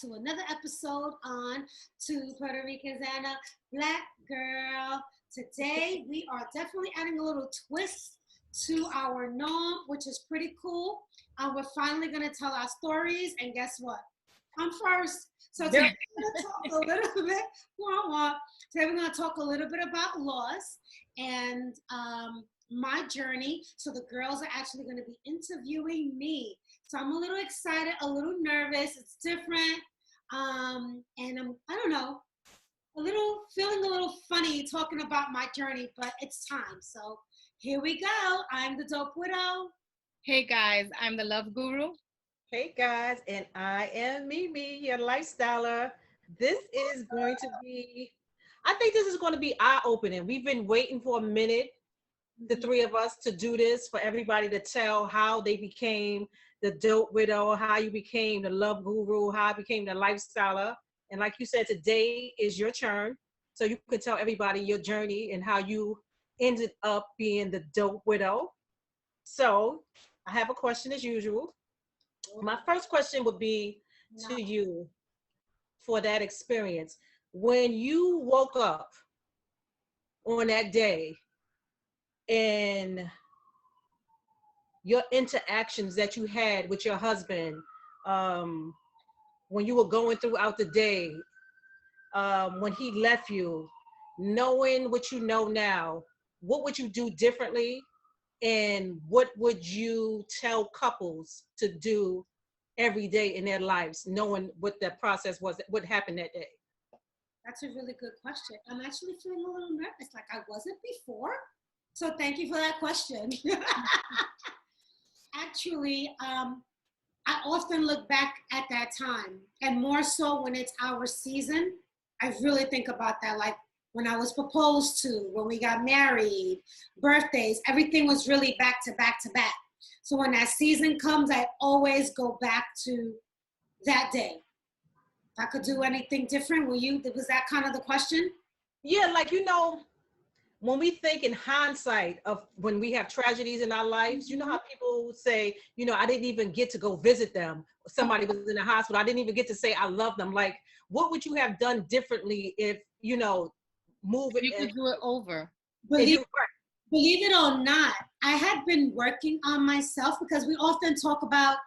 to another episode on Two Puerto Ricans and a Black Girl. Today, we are definitely adding a little twist to our norm, which is pretty cool. We're finally going to tell our stories, and guess what? I'm first. So today we're going to talk a little bit. Today we're going to talk a little bit about loss and my journey. So the girls are actually going to be interviewing me. So I'm a little excited, a little nervous. It's different. And I don't know, feeling a little funny talking about my journey, but it's time. So here we go. I'm the Dope Widow. Hey guys, I'm the Love Guru. Hey guys, and I am Mimi, your lifestyler. This is going to be, I think this is going to be eye-opening. We've been waiting for a minute, the three of us, to do this, for everybody to tell how they became the Dope Widow, how you became the Love Guru, how I became the lifestyler. And like you said, today is your turn. So you can tell everybody your journey and how you ended up being the Dope Widow. So I have a question as usual. My first question would be to you for that experience. When you woke up on that day and your interactions that you had with your husband, when you were going throughout the day, when he left you, knowing what you know now, what would you do differently? And what would you tell couples to do every day in their lives, knowing what the process was, what happened that day? That's a really good question. I'm actually feeling a little nervous, like I wasn't before. So thank you for that question. Actually, I often look back at that time, and more so when it's our season. I really think about that, like when I was proposed to, when we got married, birthdays, everything was really back to back to back. So when that season comes, I always go back to that day. If I could do anything different, was that kind of the question? Yeah, like, you know, when we think in hindsight of when we have tragedies in our lives, you know how people say, you know, I didn't even get to go visit them. Somebody was in the hospital. I didn't even get to say I love them. Like, what would you have done differently if, you know, moving? You could do it over. Believe it or not, I had been working on myself because we often talk about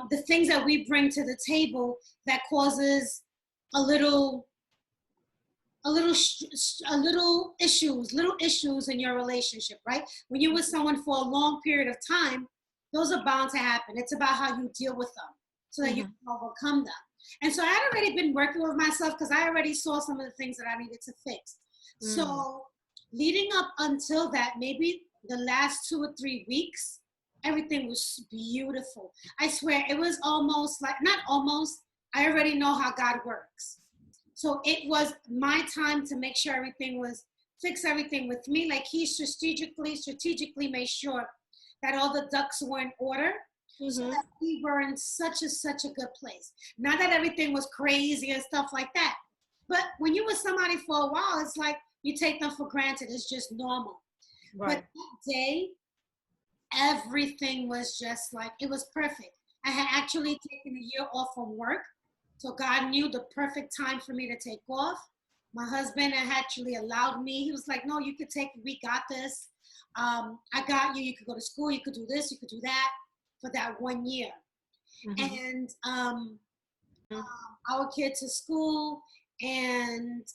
the things that we bring to the table that causes little issues in your relationship, right? When you're with someone for a long period of time, those are bound to happen. It's about how you deal with them so that you can overcome them. And so I had already been working with myself because I already saw some of the things that I needed to fix. So leading up until that, maybe the last 2 or 3 weeks, everything was beautiful. I swear, it was almost like, not almost, I already know how God works. So it was my time to make sure fix everything with me. Like he strategically made sure that all the ducks were in order. So that we were in such a good place. Not that everything was crazy and stuff like that. But when you're with somebody for a while, it's like you take them for granted. It's just normal. Right. But that day, everything was just like, it was perfect. I had actually taken a year off from work. So God knew the perfect time for me to take off. My husband had actually allowed me. He was like, no, you could take it. We got this. I got you. You could go to school. You could do this. You could do that for that 1 year. And our kids to school. And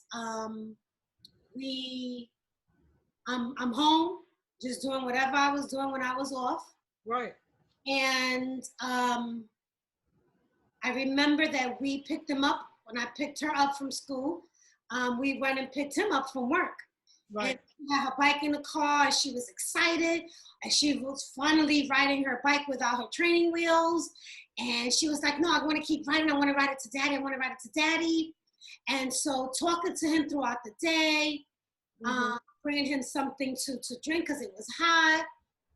I'm home, just doing whatever I was doing when I was off. Right. And I remember that we picked him up when I picked her up from school. We went and picked him up from work. Right. And she had her bike in the car, and she was excited, and she was finally riding her bike without her training wheels. And she was like, no, I want to keep riding. I want to ride it to daddy. I want to ride it to daddy. And so talking to him throughout the day, bringing him something to drink because it was hot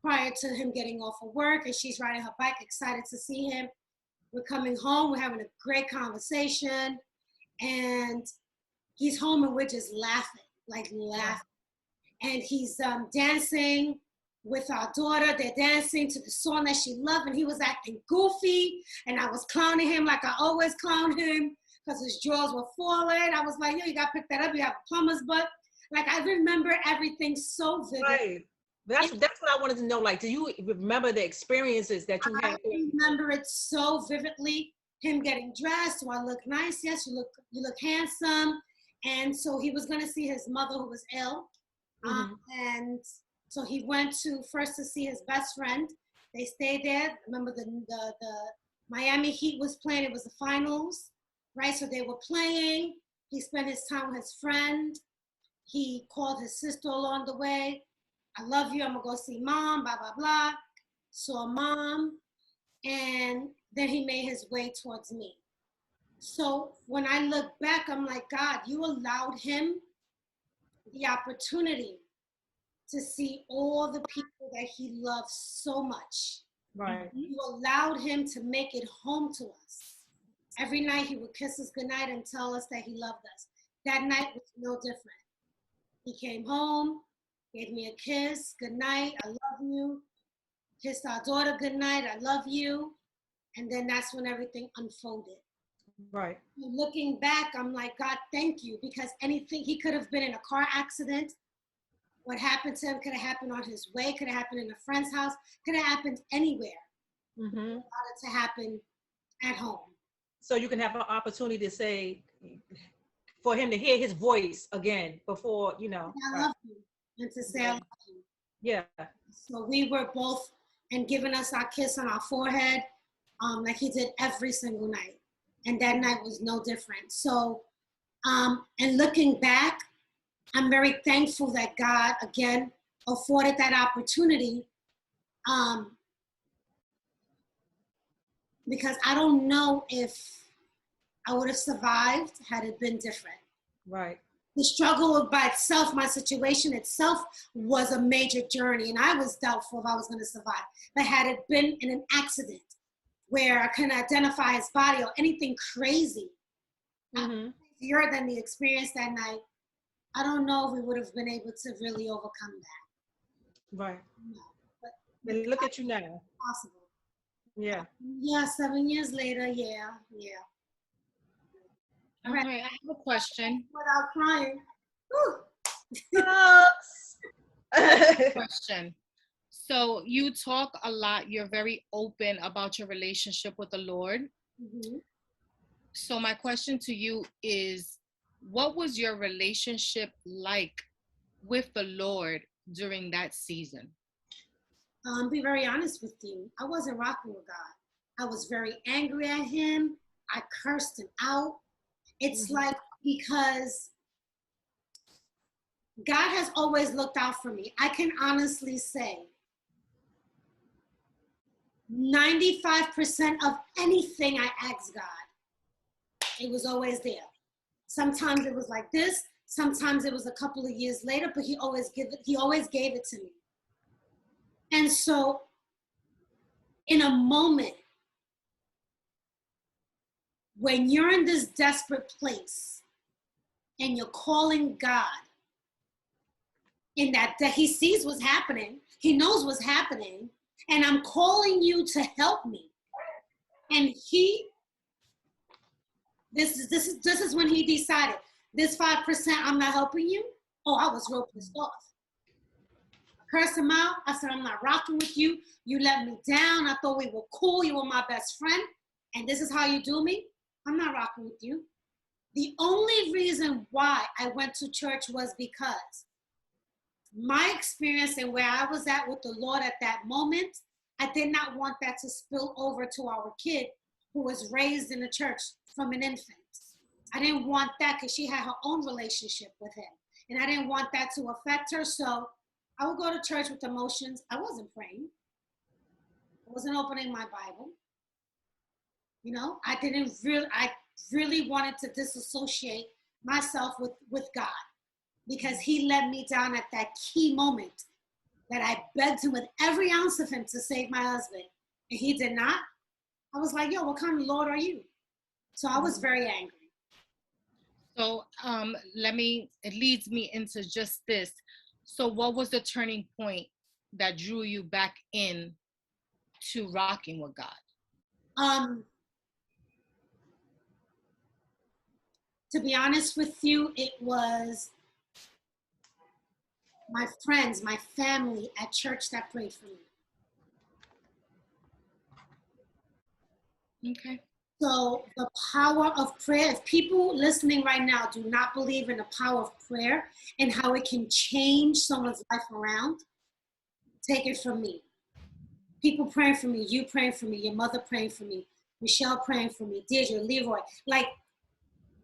prior to him getting off of work, and she's riding her bike, excited to see him. We're coming home, we're having a great conversation, and he's home and we're just laughing. And he's dancing with our daughter. They're dancing to the song that she loved, and he was acting goofy, and I was clowning him like I always clown him because his drawers were falling. I was like, yo, you got to pick that up. You have a plumber's butt. Like, I remember everything so vivid. Right. That's what I wanted to know. Like, do you remember the experiences that you had? I remember it so vividly. Him getting dressed. Do I look nice? Yes, you look handsome. And so he was going to see his mother who was ill. And so he went first to see his best friend. They stayed there. Remember the Miami Heat was playing. It was the finals, right? So they were playing. He spent his time with his friend. He called his sister along the way. I love you. I'm going to go see mom, blah, blah, blah. Saw mom. And then he made his way towards me. So when I look back, I'm like, God, you allowed him the opportunity to see all the people that he loves so much. Right. You allowed him to make it home to us. Every night he would kiss us goodnight and tell us that he loved us. That night was no different. He came home, gave me a kiss, good night, I love you. Kissed our daughter goodnight, I love you. And then that's when everything unfolded. Right. Looking back, I'm like, God, thank you, because anything, he could have been in a car accident. What happened to him could have happened on his way, could have happened in a friend's house, could have happened anywhere. Mm-hmm. Allowed it to happen at home. So you can have an opportunity to say, for him to hear his voice again before, you know. I love you, and to say I love you. Yeah. So we were both, and giving us our kiss on our forehead, like he did every single night. And that night was no different. So, and looking back, I'm very thankful that God, again, afforded that opportunity, because I don't know if I would have survived had it been different. Right. The struggle by itself, my situation itself, was a major journey, and I was doubtful if I was going to survive. But had it been in an accident where I couldn't identify his body or anything crazy, crazier than the experience that night, I don't know if we would have been able to really overcome that. Right. No, but look at you now. Possible. Yeah. Yeah, 7 years later, yeah. All right, I have a question. Without crying. Question. So you talk a lot, you're very open about your relationship with the Lord. Mm-hmm. So my question to you is, what was your relationship like with the Lord during that season? Be very honest with you. I wasn't rocking with God. I was very angry at him. I cursed him out. It's like, because God has always looked out for me. I can honestly say 95% of anything I asked God, it was always there. Sometimes it was like this. Sometimes it was a couple of years later, but he always gave it to me. And so in a moment when you're in this desperate place and you're calling God, in that he sees what's happening, he knows what's happening, and I'm calling you to help me. And this is when he decided, this 5%, I'm not helping you. Oh, I was real pissed off. Cursed him out. I said, I'm not rocking with you. You let me down. I thought we were cool. You were my best friend. And this is how you do me? I'm not rocking with you. The only reason why I went to church was because my experience and where I was at with the Lord at that moment, I did not want that to spill over to our kid who was raised in the church from an infant. I didn't want that because she had her own relationship with him. And I didn't want that to affect her. So I would go to church with emotions. I wasn't praying. I wasn't opening my Bible. You know, I really wanted to disassociate myself with God, because he let me down at that key moment that I begged him with every ounce of him to save my husband. And he did not. I was like, yo, what kind of Lord are you? So I was very angry. So it leads me into just this. So what was the turning point that drew you back in to rocking with God? To be honest with you, it was my friends, my family at church that prayed for me. Okay. So the power of prayer, if people listening right now do not believe in the power of prayer and how it can change someone's life around, take it from me. People praying for me, you praying for me, your mother praying for me, Michelle praying for me, Deirdre, Leroy, like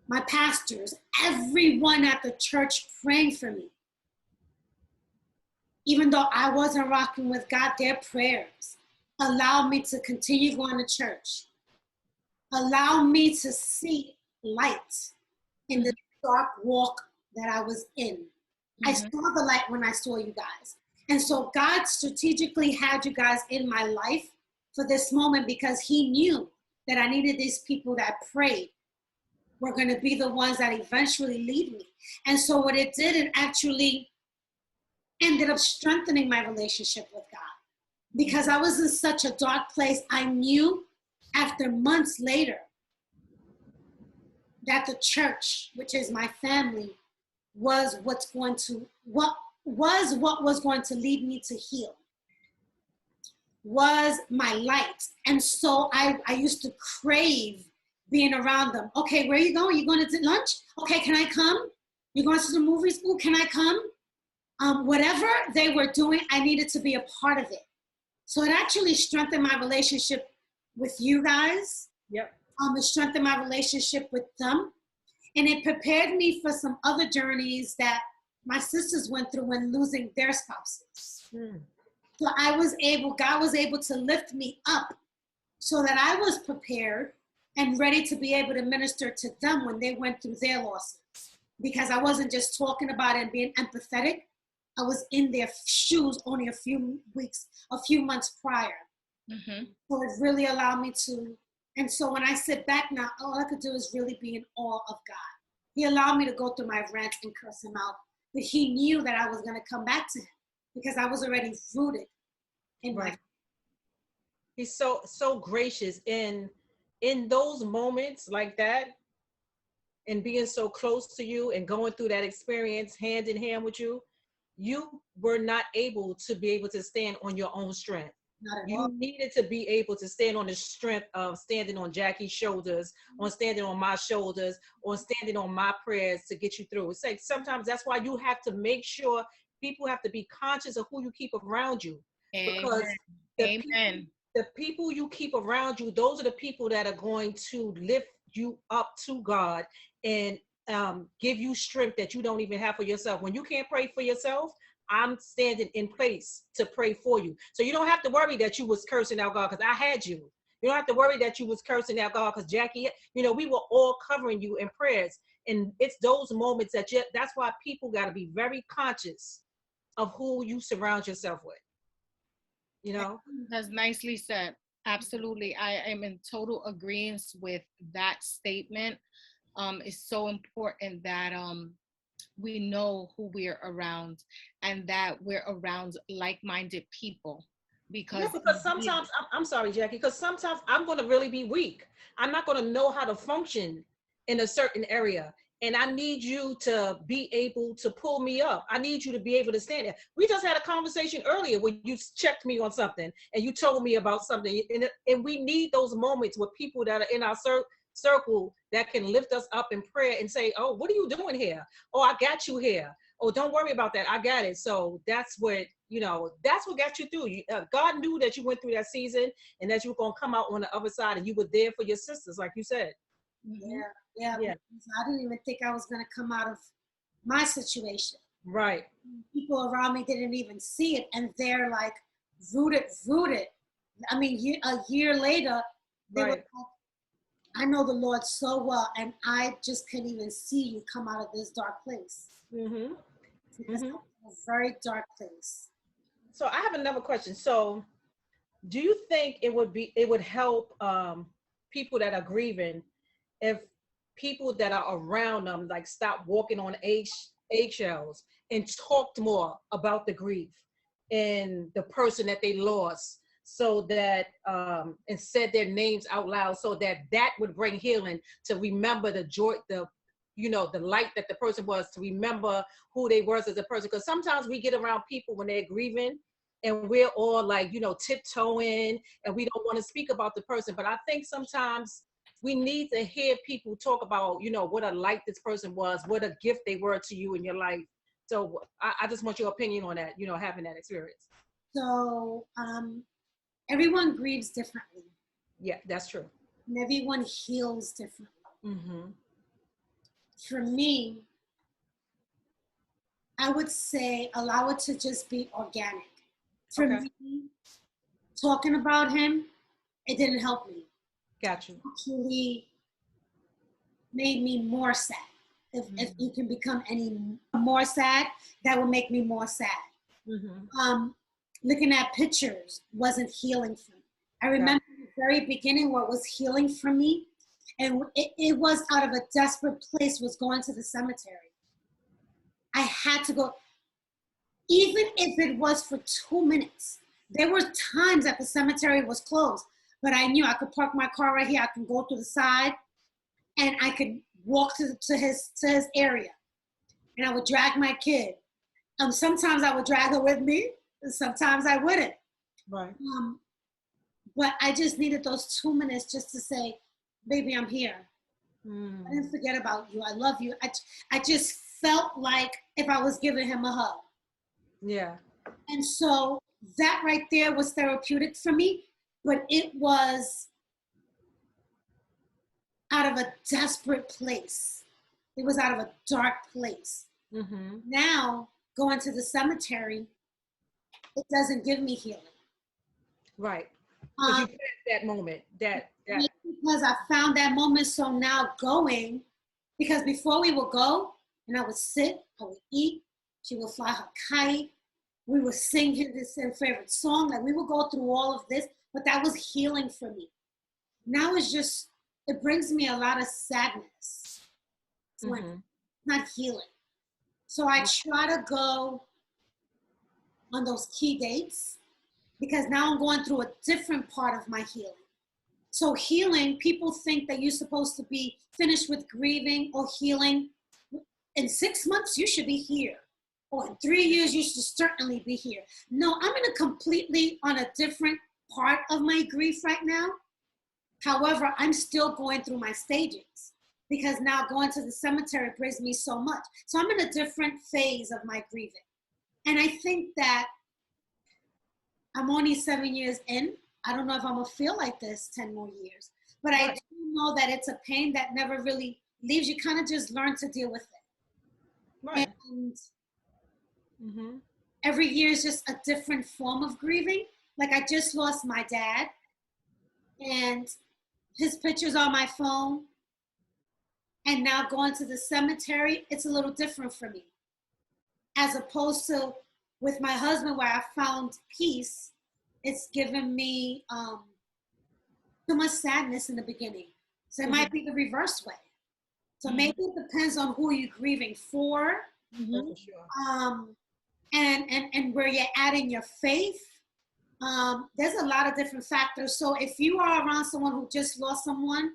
my pastors, everyone at the church praying for me. Even though I wasn't rocking with God, their prayers allowed me to continue going to church, allowed me to see light in the dark walk that I was in. I saw the light when I saw you guys. And so God strategically had you guys in my life for this moment because he knew that I needed these people that prayed were going to be the ones that eventually lead me. And so what it did, it actually ended up strengthening my relationship with God. Because I was in such a dark place, I knew after months later that the church, which is my family, was what was going to lead me to heal, was my light. And so I used to crave being around them. Okay, where are you going? You going to lunch? Okay, can I come? You going to the movie school? Can I come? Whatever they were doing, I needed to be a part of it. So it actually strengthened my relationship with you guys. Yep. It strengthened my relationship with them. And it prepared me for some other journeys that my sisters went through when losing their spouses. So God was able to lift me up so that I was prepared and ready to be able to minister to them when they went through their losses. Because I wasn't just talking about it and being empathetic. I was in their shoes only a few months prior. So it really allowed me to, and so when I sit back now, all I could do is really be in awe of God. He allowed me to go through my rants and curse him out, but he knew that I was going to come back to him because I was already rooted in my. He's so gracious in those moments like that, and being so close to you and going through that experience hand in hand with you. You were not able to be able to stand on your own strength. You needed to be able to stand on the strength of standing on Jackie's shoulders, on standing on my shoulders, on standing on my prayers to get you through. It's like sometimes that's why you have to make sure people have to be conscious of who you keep around you. Because the people you keep around you, those are the people that are going to lift you up to God and give you strength that you don't even have for yourself. When you can't pray for yourself, I'm standing in place to pray for you. So you don't have to worry that you was cursing out God because I had you. You don't have to worry that you was cursing out God because Jackie, we were all covering you in prayers. And it's those moments that's why people got to be very conscious of who you surround yourself with. That's nicely said. Absolutely. I am in total agreement with that statement. It's so important that we know who we're around and that we're around like-minded people. Because sometimes, I'm sorry, Jackie, because sometimes I'm going to really be weak. I'm not going to know how to function in a certain area. And I need you to be able to pull me up. I need you to be able to stand there. We just had a conversation earlier where you checked me on something and you told me about something. And we need those moments with people that are in our circle that can lift us up in prayer and say, oh, what are you doing here? Oh, I got you here. Oh, don't worry about that. I got it. So that's what got you through. God knew that you went through that season and that you were going to come out on the other side and you were there for your sisters, like you said. Yeah. I didn't even think I was going to come out of my situation. Right. People around me didn't even see it. And they're like rooted. I mean, a year later, they were like, I know the Lord so well, and I just can't even see you come out of this dark place. It's a very dark place. So I have another question. So do you think it would help people that are grieving if people that are around them like stop walking on eggshells and talked more about the grief in the person that they lost, so that and said their names out loud, so that that would bring healing, to remember the joy, the the light that the person was, to remember who they was as a person. Because sometimes we get around people when they're grieving and we're all like, tiptoeing, and we don't want to speak about the person. But I think sometimes we need to hear people talk about, what a light this person was, what a gift they were to you in your life. So I just want your opinion on that, having that experience. So everyone grieves differently. Yeah, that's true. And everyone heals differently. Mm-hmm. For me, I would say allow it to just be organic. For Okay. me, talking about him, it didn't help me. Got you. Actually made me more sad. If you can become any more sad, that would make me more sad. Mm-hmm. Looking at pictures wasn't healing for me. I remember in the very beginning what was healing for me, and it was out of a desperate place, was going to the cemetery. I had to go, even if it was for 2 minutes. There were times that the cemetery was closed, but I knew I could park my car right here. I can go to the side, and I could walk to his area. And I would drag my kid. Sometimes I would drag her with me, and sometimes I wouldn't. Right. But I just needed those 2 minutes just to say, baby, I'm here. Mm. I didn't forget about you. I love you. I just felt like if I was giving him a hug. Yeah. And so that right there was therapeutic for me, but it was out of a desperate place. It was out of a dark place. Mm-hmm. Now, going to the cemetery, it doesn't give me healing. Right. Because you passed that moment. That. Because I found that moment. So now going, because before we would go, and I would sit, I would eat, she would fly her kite, we would sing his favorite song, like we would go through all of this, but that was healing for me. Now it's just, it brings me a lot of sadness. It's like, not healing. So I try to go on those key dates, because now I'm going through a different part of my healing. So healing, people think that you're supposed to be finished with grieving or healing. In 6 months, you should be here. Or in 3 years, you should certainly be here. No, I'm in a completely on a different part of my grief right now. However, I'm still going through my stages, because now going to the cemetery brings me so much. So I'm in a different phase of my grieving. And I think that I'm only 7 years in. I don't know if I'm gonna feel like this 10 more years, but I do know that it's a pain that never really leaves. You kind of just learn to deal with it. Right. And every year is just a different form of grieving. Like I just lost my dad, and his picture's on my phone. And now going to the cemetery, it's a little different for me. As opposed to with my husband, where I found peace, it's given me too much sadness in the beginning. So it might be the reverse way. So maybe it depends on who you're grieving for, and where you're at in your faith. There's a lot of different factors. So if you are around someone who just lost someone,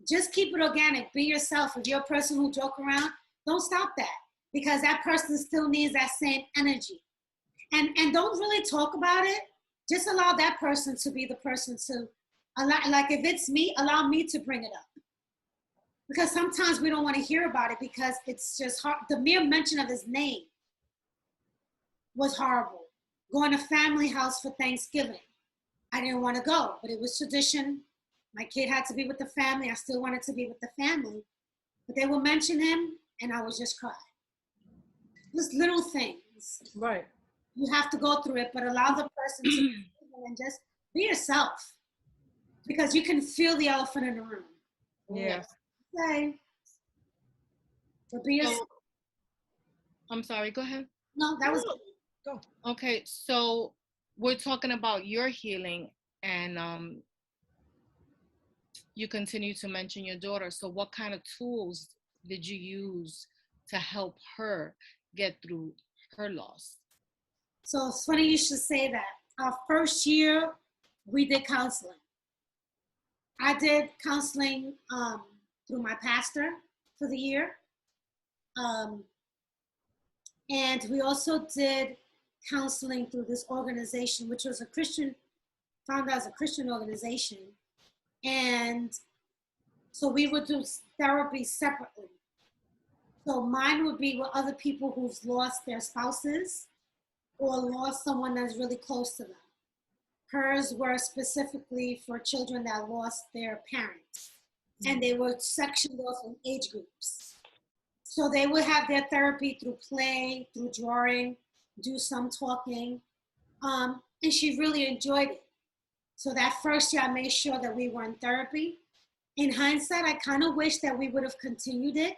just keep it organic. Be yourself. If you're a person who joke around, don't stop that, because that person still needs that same energy. And don't really talk about it. Just allow that person to be the person to allow, like if it's me, allow me to bring it up. Because sometimes we don't want to hear about it because it's just hard. The mere mention of his name was horrible. Going to family house for Thanksgiving. I didn't want to go, but it was tradition. My kid had to be with the family. I still wanted to be with the family. But they would mention him, and I would just cry. Just little things. Right. You have to go through it, but allow the person to and just be yourself, because you can feel the elephant in the room. Yeah. Okay. But be yourself. I'm sorry, go ahead. No, that was go. Okay, so we're talking about your healing, and you continue to mention your daughter. So what kind of tools did you use to help her get through her loss? So it's funny you should say that. Our first year, we did counseling. I did counseling through my pastor for the year. Um, and we also did counseling through this organization, which was found out as a Christian organization. And so we would do therapy separately. So mine would be with other people who've lost their spouses or lost someone that's really close to them. Hers were specifically for children that lost their parents, and they were sectioned off in age groups. So they would have their therapy through play, through drawing, do some talking, and she really enjoyed it. So that first year, I made sure that we were in therapy. In hindsight, I kind of wish that we would have continued it,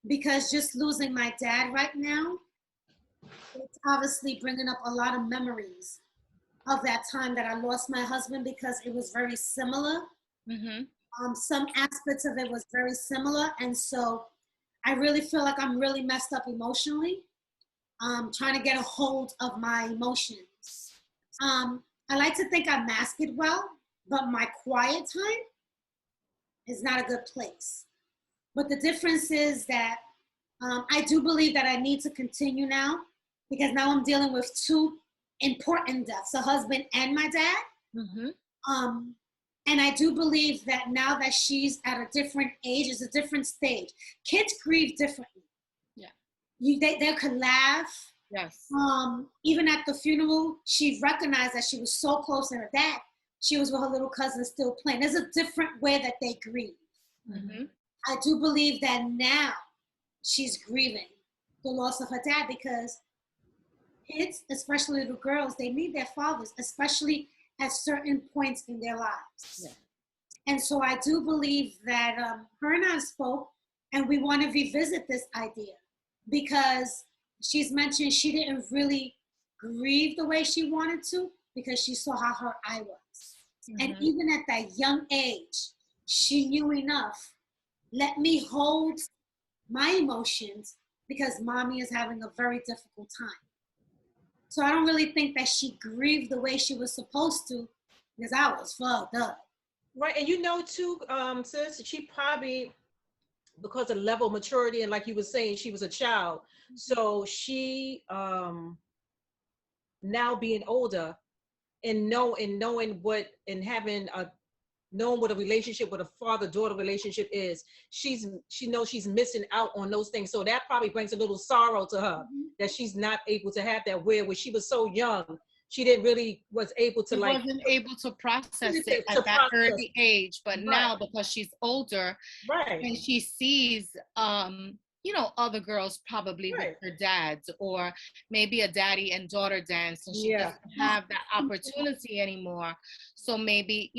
because just losing my dad right now, it's obviously bringing up a lot of memories of that time that I lost my husband, because it was very similar. Some aspects of it was very similar. And so I really feel like I'm really messed up emotionally, trying to get a hold of my emotions. I like to think I mask it well, but my quiet time is not a good place. But the difference is that I do believe that I need to continue now, because now I'm dealing with two important deaths, a husband and my dad. And I do believe that now that she's at a different age, it's a different stage. Kids grieve differently. They could laugh. Yes. Even at the funeral, she recognized that she was so close to her dad. She was with her little cousin still playing. There's a different way that they grieve. I do believe that now she's grieving the loss of her dad, because kids, especially little girls, they need their fathers, especially at certain points in their lives. And so I do believe that her and I spoke, and we want to revisit this idea, because she's mentioned she didn't really grieve the way she wanted to, because she saw how hurt I was. And even at that young age, she knew enough. Let me hold my emotions, because mommy is having a very difficult time. So I don't really think that she grieved the way she was supposed to, because I was fucked up. Right, and you know too, sis, she probably, because of the level of maturity, and like you were saying, she was a child. So she, now being older, and knowing what, and having knowing what a relationship, what a father-daughter relationship is, she knows she's missing out on those things. So that probably brings a little sorrow to her, that she's not able to have that, where when she was so young, she didn't really was able to wasn't able to process it at that early age. But now, because she's older, and she sees other girls probably with her dads, or maybe a daddy and daughter dance, and she doesn't have that opportunity anymore. So maybe,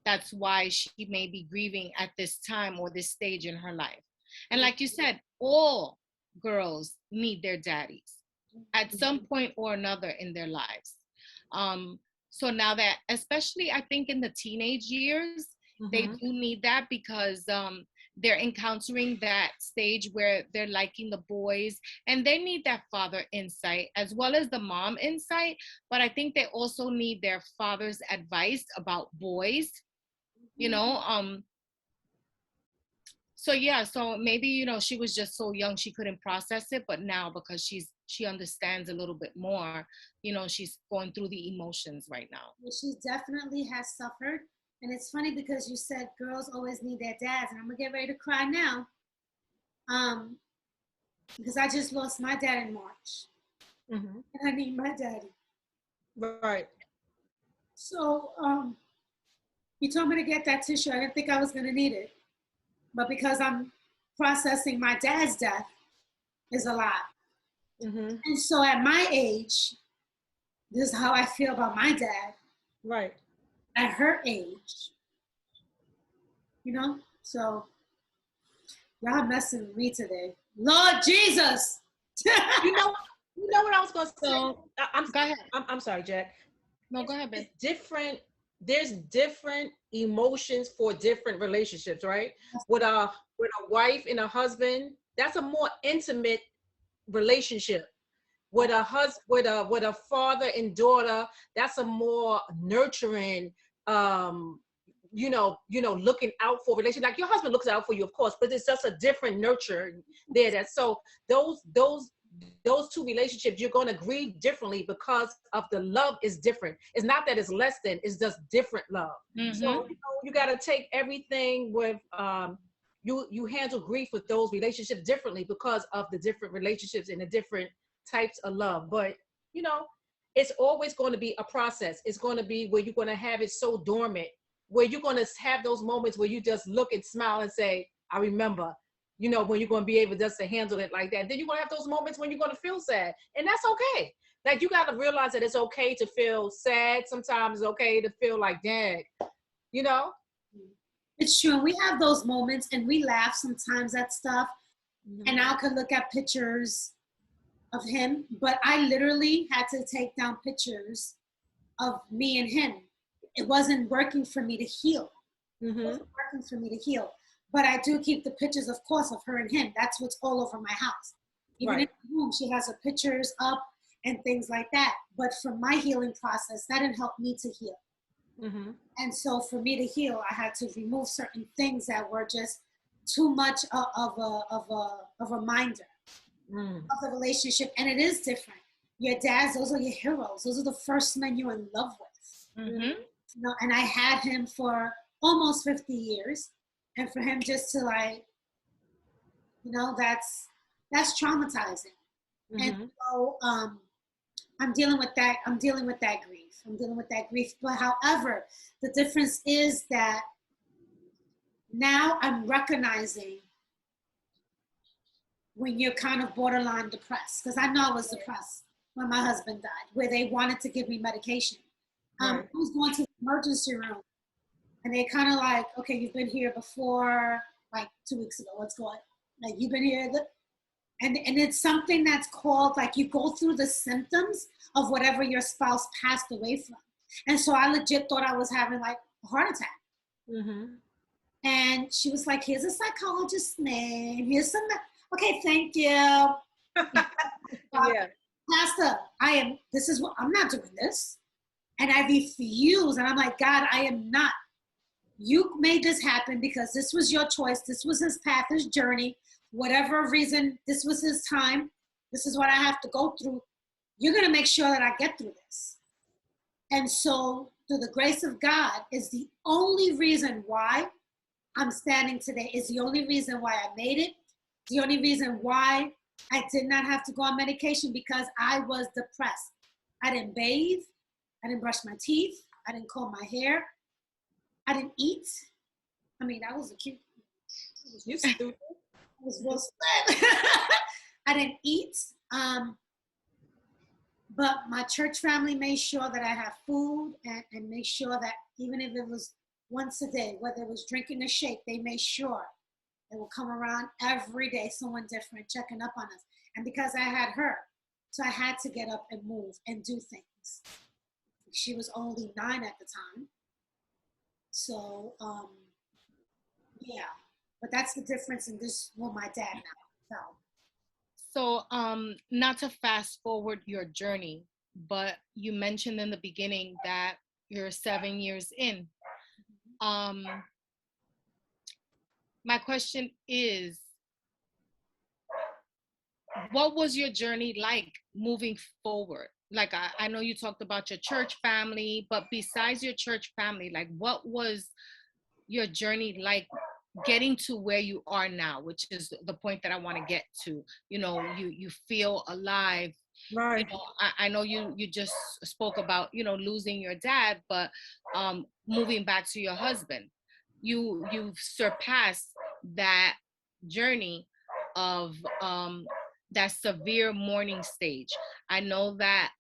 that's why she may be grieving at this time or this stage in her life. And like you said, all girls need their daddies at some point or another in their lives. So now that, especially I think in the teenage years, they do need that, because they're encountering that stage where they're liking the boys, and they need that father insight as well as the mom insight. But I think they also need their father's advice about boys, so maybe, she was just so young she couldn't process it, but now, because she understands a little bit more, she's going through the emotions right now. She definitely has suffered. And it's funny, because you said girls always need their dads, and I'm gonna get ready to cry now, because I just lost my dad in March, and I need my daddy. Right. So you told me to get that tissue. I didn't think I was gonna need it, but because I'm processing my dad's death is a lot. And so at my age, this is how I feel about my dad. Right. At her age, so y'all messing with me today. Lord Jesus. you know what I was going to say? Go ahead. I'm sorry, Jack. No, go ahead, babe. There's different emotions for different relationships, right? With a wife and a husband, that's a more intimate relationship. With a husband, with a father and daughter, that's a more nurturing, looking out for relation. Like your husband looks out for you, of course, but it's just a different nurture there. That so those two relationships, you're going to grieve differently because of the love is different. It's not that it's less than, it's just different love. So you got to take everything with you handle grief with those relationships differently because of the different relationships and the different types of love. But it's always going to be a process. It's going to be where you're going to have it so dormant, where you're going to have those moments where you just look and smile and say, I remember, when you're going to be able just to handle it like that. Then you're going to have those moments when you're going to feel sad. And that's okay. Like, you got to realize that it's okay to feel sad. Sometimes it's okay to feel like, dang, It's true. We have those moments and we laugh sometimes at stuff. And I could look at pictures of him, but I literally had to take down pictures of me and him. It wasn't working for me to heal. It wasn't working for me to heal. But I do keep the pictures, of course, of her and him. That's what's all over my house. Even in the room, she has her pictures up and things like that. But for my healing process, that didn't help me to heal. And so for me to heal, I had to remove certain things that were just too much of a reminder of the relationship. And it is different. Your dads, those are your heroes. Those are the first men you're in love with. And I had him for almost 50 years. And for him just to that's traumatizing. And so I'm dealing with that. I'm dealing with that grief. But however, the difference is that now I'm recognizing when you're kind of borderline depressed, because I know I was depressed when my husband died, where they wanted to give me medication. I was going to the emergency room, and they kind of like, okay, you've been here before, like 2 weeks ago. What's going on? Like, you've been here. And it's something that's called, like, you go through the symptoms of whatever your spouse passed away from. And so I legit thought I was having like a heart attack. And she was like, here's a psychologist's name. Here's some, okay, thank you. Pastor, I'm not doing this. And I refuse. And I'm like, God, I am not. You made this happen because this was your choice. This was his path, his journey. Whatever reason, this was his time. This is what I have to go through. You're going to make sure that I get through this. And so, through the grace of God, is the only reason why I'm standing today, is the only reason why I made it. The only reason why I did not have to go on medication, because I was depressed. I didn't bathe. I didn't brush my teeth. I didn't comb my hair. I didn't eat. I mean, that was a cute. You stupid. I was real sad. I didn't eat. But my church family made sure that I have food and made sure that even if it was once a day, whether it was drinking a shake, they made sure they would come around every day, someone different, checking up on us. And because I had her, so I had to get up and move and do things. She was only 9 at the time. So, yeah. But that's the difference in this with my dad now. So, not to fast forward your journey, but you mentioned in the beginning that you're 7 years in. My question is, what was your journey like moving forward? Like, I know you talked about your church family, but besides your church family, like, what was your journey like getting to where you are now, which is the point that I want to get to? You feel alive. Right. I know you just spoke about, losing your dad, but moving back to your husband, you've surpassed that journey of that severe mourning stage. I know that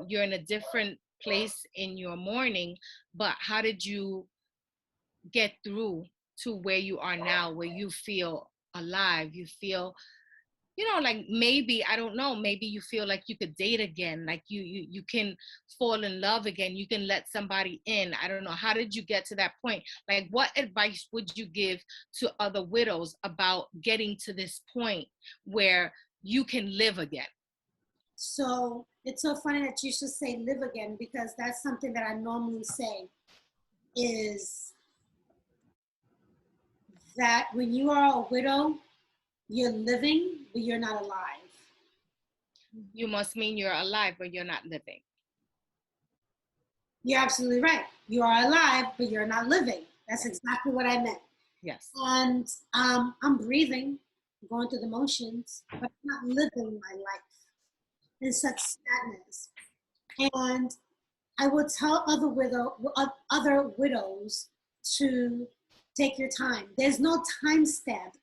you're in a different place in your mourning, but how did you get through to where you are now, where you feel alive, you feel, like, maybe, I don't know, maybe you feel like you could date again, like you can fall in love again, you can let somebody in. I don't know. How did you get to that point? Like, what advice would you give to other widows about getting to this point where you can live again? So it's so funny that you should say live again, because that's something that I normally say is that when you are a widow, you're living, but you're not alive. You must mean you're alive, but you're not living. You're absolutely right. You are alive, but you're not living. That's exactly what I meant. Yes. And I'm breathing, going through the motions, but I'm not living my life in such sadness. And I would tell other widows to take your time. There's no time stamp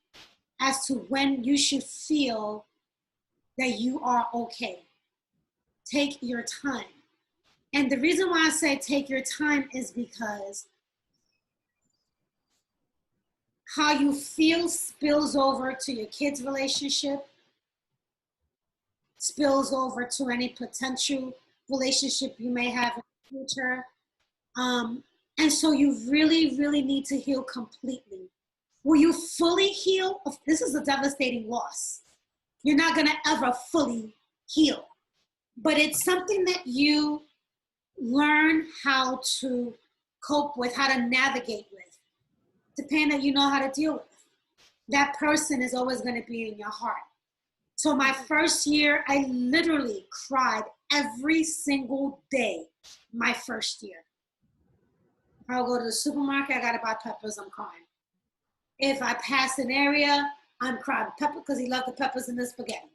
as to when you should feel that you are okay. Take your time. And the reason why I say take your time is because how you feel spills over to your kids' relationship, spills over to any potential relationship you may have in the future. And so you really, really need to heal completely. Will you fully heal? This is a devastating loss. You're not going to ever fully heal. But it's something that you learn how to cope with, how to navigate with, depending that you know how to deal with. That person is always going to be in your heart. So my first year, I literally cried every single day my first year. If I go to the supermarket, I got to buy peppers, I'm crying. If I pass an area, I'm crying. Pepper, because he loved the peppers in the spaghetti.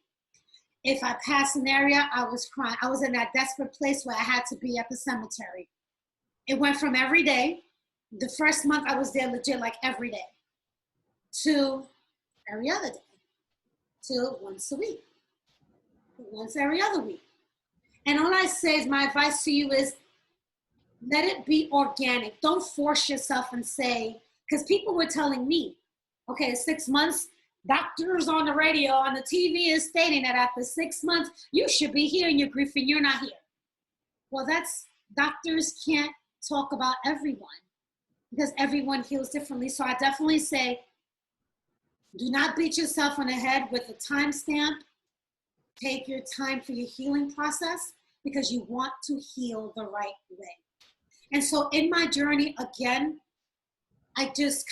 If I pass an area, I was crying. I was in that desperate place where I had to be at the cemetery. It went from every day. The first month I was there legit like every day, to every other day, to once a week, once every other week. And all I say is, my advice to you is, let it be organic. Don't force yourself and say, because people were telling me, okay, 6 months, doctors on the radio, on the TV is stating that after 6 months, you should be healing your grief and you're not here. Well, doctors can't talk about everyone because everyone heals differently. So I definitely say, do not beat yourself on the head with a timestamp. Take your time for your healing process because you want to heal the right way. And so in my journey, again, I just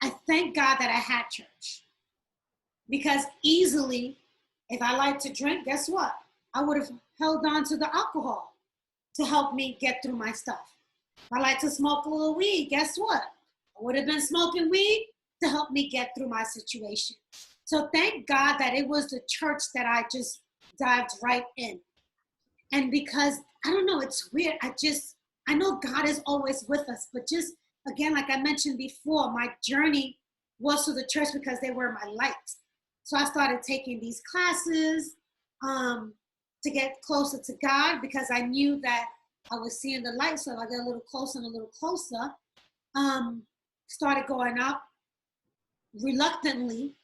I thank God that I had church. Because easily, if I like to drink, guess what? I would have held on to the alcohol to help me get through my stuff. If I like to smoke a little weed, guess what? I would have been smoking weed to help me get through my situation. So thank God that it was the church that I just dived right in. And because, I don't know, it's weird. I know God is always with us, but just, again, like I mentioned before, my journey was to the church because they were my lights. So I started taking these classes to get closer to God because I knew that I was seeing the light. So I got a little closer and a little closer. Started going out reluctantly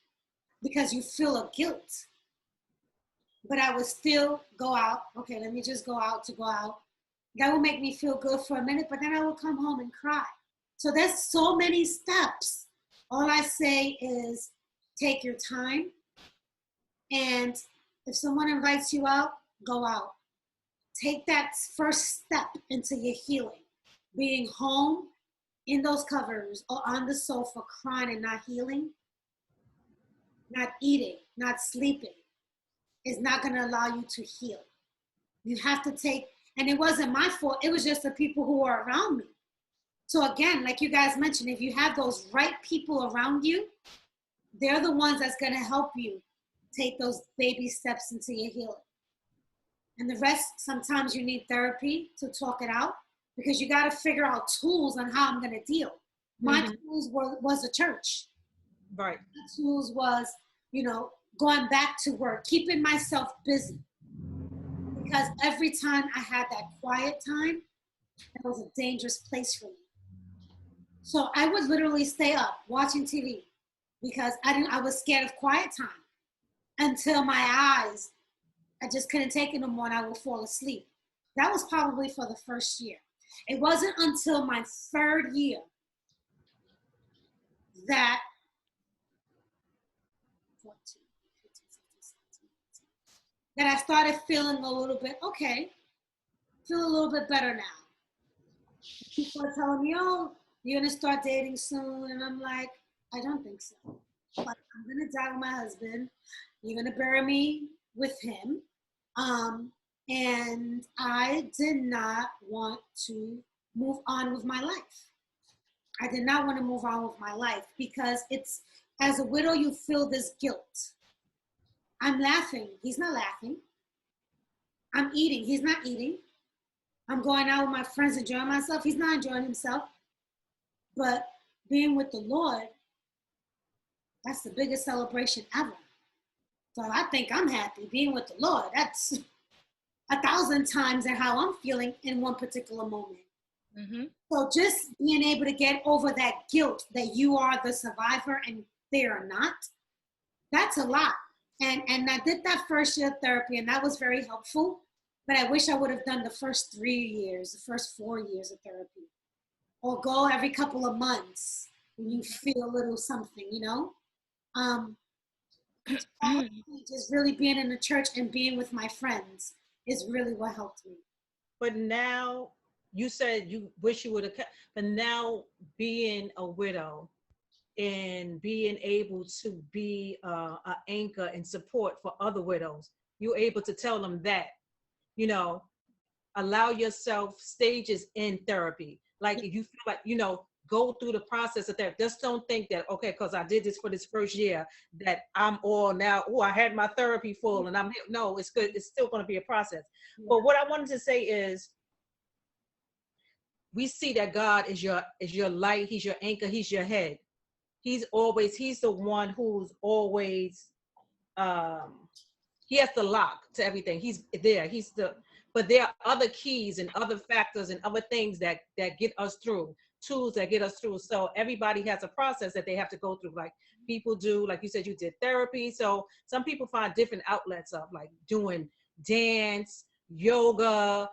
because you feel a guilt. But I would still go out. Okay, let me just go out to go out. That will make me feel good for a minute, but then I will come home and cry. So there's so many steps. All I say is take your time. And if someone invites you out, go out. Take that first step into your healing. Being home in those covers or on the sofa crying and not healing, not eating, not sleeping, is not going to allow you to heal. You have to take, and it wasn't my fault, it was just the people who were around me. So again, like you guys mentioned, if you have those right people around you, they're the ones that's going to help you take those baby steps into your healing. And the rest, sometimes you need therapy to talk it out because you got to figure out tools on how I'm going to deal. My tools was the church. Right. My tools was, going back to work, keeping myself busy. Because every time I had that quiet time, that was a dangerous place for me. So I would literally stay up watching TV because I was scared of quiet time until my eyes, I just couldn't take it no more and I would fall asleep. That was probably for the first year. It wasn't until my third year that that I started feeling a little bit, okay, feel a little bit better now. People are telling me, oh, you're gonna start dating soon. And I'm like, I don't think so. But I'm gonna die with my husband. You're gonna bury me with him. And I did not want to move on with my life. I did not want to move on with my life because it's, as a widow, you feel this guilt. I'm laughing. He's not laughing. I'm eating. He's not eating. I'm going out with my friends, enjoying myself. He's not enjoying himself. But being with the Lord, that's the biggest celebration ever. So I think I'm happy being with the Lord. That's 1,000 times than how I'm feeling in one particular moment. Mm-hmm. So just being able to get over that guilt that you are the survivor and they are not, that's a lot. And I did that first year of therapy, and that was very helpful. But I wish I would have done the first 3 years, the first 4 years of therapy, or go every couple of months when you feel a little something, you know. Just really being in the church and being with my friends is really what helped me. But now, you said you wish you would have kept, but now being a widow and being able to be an anchor and support for other widows, you're able to tell them that, you know, allow yourself stages in therapy. Like if you feel like, you know, go through the process of that. Just don't think that, okay, because I did this for this first year, that I'm all now, oh, I had my therapy full and I'm here. No, it's good. It's still going to be a process. Yeah. But what I wanted to say is, we see that God is your light. He's your anchor. He's your head. He's the one who's always, he has the lock to everything. He's there. But there are other keys and other factors and other things that get us through, tools that get us through. So everybody has a process that they have to go through. Like people do, like you said, you did therapy. So some people find different outlets of like doing dance, yoga,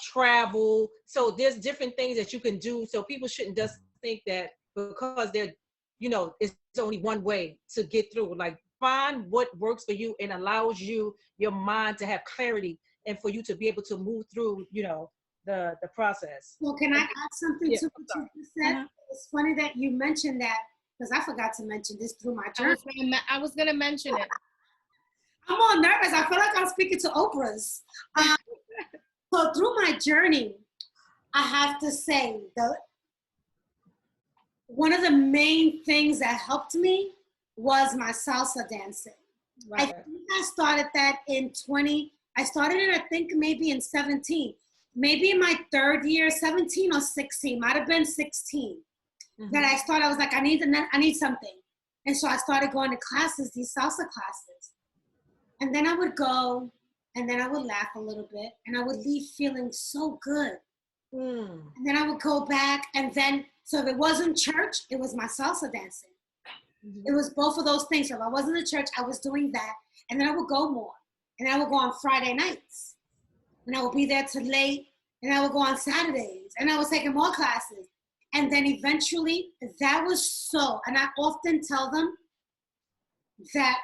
travel. So there's different things that you can do. So people shouldn't just think that because they're, you know, it's only one way to get through. Like find what works for you and allows you, your mind to have clarity and for you to be able to move through, you know, the process. Well, can I add something to what you just said? Uh-huh. It's funny that you mentioned that because I forgot to mention this through my journey. I was gonna mention it. I'm all nervous. I feel like I'm speaking to Oprahs. So through my journey, I have to say one of the main things that helped me was my salsa dancing. Right. I think I started that I started it, I think maybe in 17. Maybe in my third year, 17 or 16, might have been 16. Mm-hmm. That I started, I was like, I need something. And so I started going to classes, these salsa classes. And then I would go, and then I would laugh a little bit, and I would leave feeling so good. Mm. And then I would go back, and then, so if it wasn't church, it was my salsa dancing. Mm-hmm. It was both of those things. So if I wasn't in church, I was doing that, and then I would go more. And I would go on Friday nights, and I would be there till late, and I would go on Saturdays, and I was taking more classes. And then eventually, that was so, and I often tell them that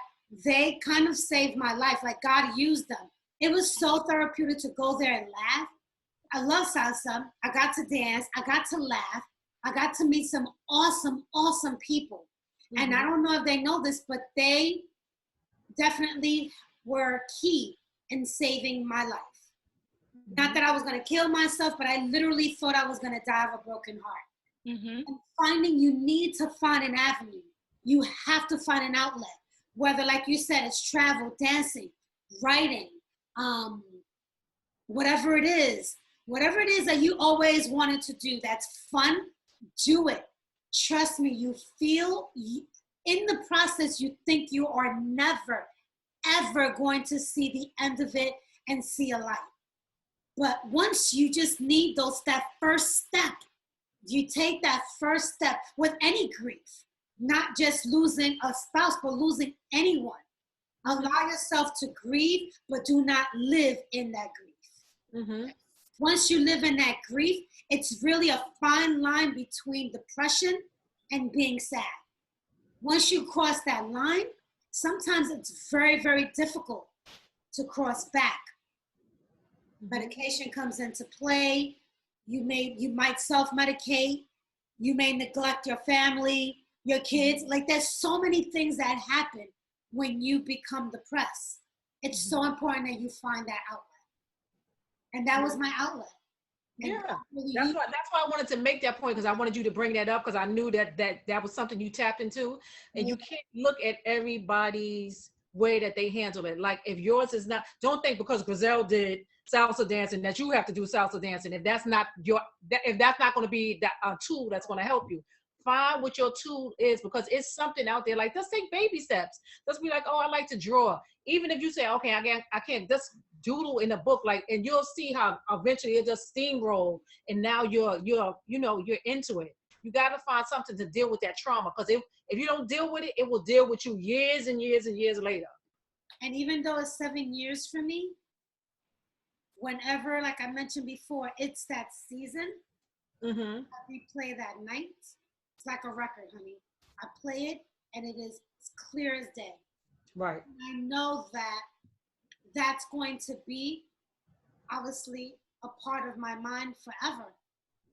they kind of saved my life, like God used them. It was so therapeutic to go there and laugh. I love salsa. I got to dance. I got to laugh. I got to meet some awesome, awesome people. Mm-hmm. And I don't know if they know this, but they definitely were key in saving my life. Mm-hmm. Not that I was going to kill myself, but I literally thought I was going to die of a broken heart. Mm-hmm. And you need to find an avenue. You have to find an outlet. Whether, like you said, it's travel, dancing, writing, whatever it is that you always wanted to do that's fun, do it. Trust me, you feel, in the process, you think you are never, ever going to see the end of it and see a light. But once you just need that first step, you take that first step with any grief, not just losing a spouse, but losing anyone. Allow yourself to grieve, but do not live in that grief. Mm-hmm. Once you live in that grief, it's really a fine line between depression and being sad. Once you cross that line, sometimes it's very, very difficult to cross back. Medication comes into play. You might self-medicate. You may neglect your family, your kids. Like there's so many things that happen when you become depressed. It's so important that you find that outlet. And that was my outlet. And Yeah, really that's why I wanted to make that point, because I wanted you to bring that up, because I knew that was something you tapped into, and you can't look at everybody's way that they handle it. Like if yours is not, don't think because Grizel did salsa dancing that you have to do salsa dancing. If that's not if that's not going to be that tool that's going to help you, find what your tool is, because it's something out there. Like just take baby steps. Just be like, oh, I like to draw. Even if you say, okay, I can't just doodle in a book, like, and you'll see how eventually it just steamroll, and now you're into it. You got to find something to deal with that trauma, because if you don't deal with it, it will deal with you years and years and years later. And even though it's 7 years for me, whenever, like I mentioned before, it's that season, I replay that night. It's like a record, honey. I play it and it is clear as day. Right. And I know that that's going to be obviously a part of my mind forever.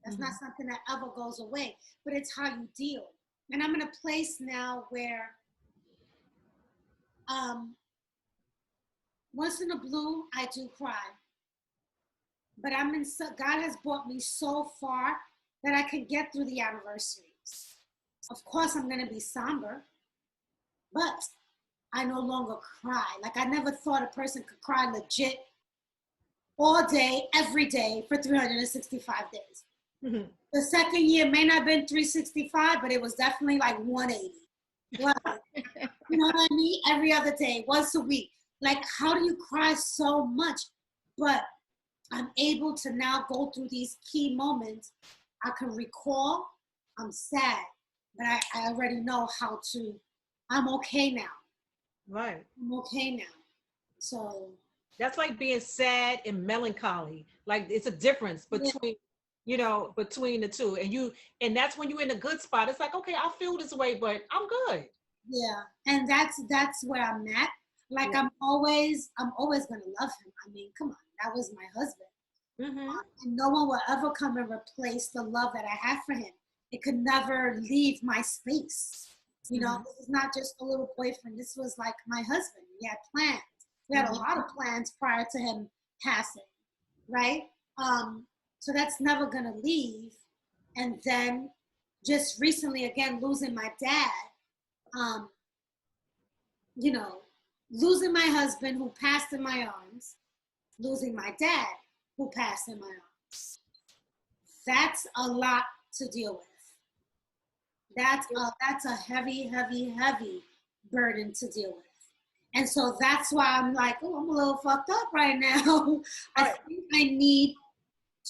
That's not something that ever goes away, but it's how you deal. And I'm in a place now where once in a blue, I do cry. But God has brought me so far that I can get through the anniversaries. Of course, I'm going to be somber, but I no longer cry. Like I never thought a person could cry legit all day, every day for 365 days. The second year may not have been 365, but it was definitely like 180. Well, you know what I mean? Every other day, once a week. Like, how do you cry so much? But I'm able to now go through these key moments. I can recall I'm sad, but I already know how to, I'm okay now. Right. I'm okay now. So. That's like being sad and melancholy. Like it's a difference between, between the two. And that's when you're in a good spot. It's like, okay, I feel this way, but I'm good. Yeah. And that's where I'm at. Like I'm always gonna love him. I mean, come on, that was my husband. And no one will ever come and replace the love that I have for him. It could never leave my space. You know, this is not just a little boyfriend. This was like my husband. We had plans. We had a lot of plans prior to him passing, right? So that's never gonna leave. And then just recently, again, losing my dad, losing my husband who passed in my arms, losing my dad who passed in my arms. That's a lot to deal with. That's a heavy, heavy, heavy burden to deal with. And so that's why I'm like, oh, I'm a little fucked up right now. I think I need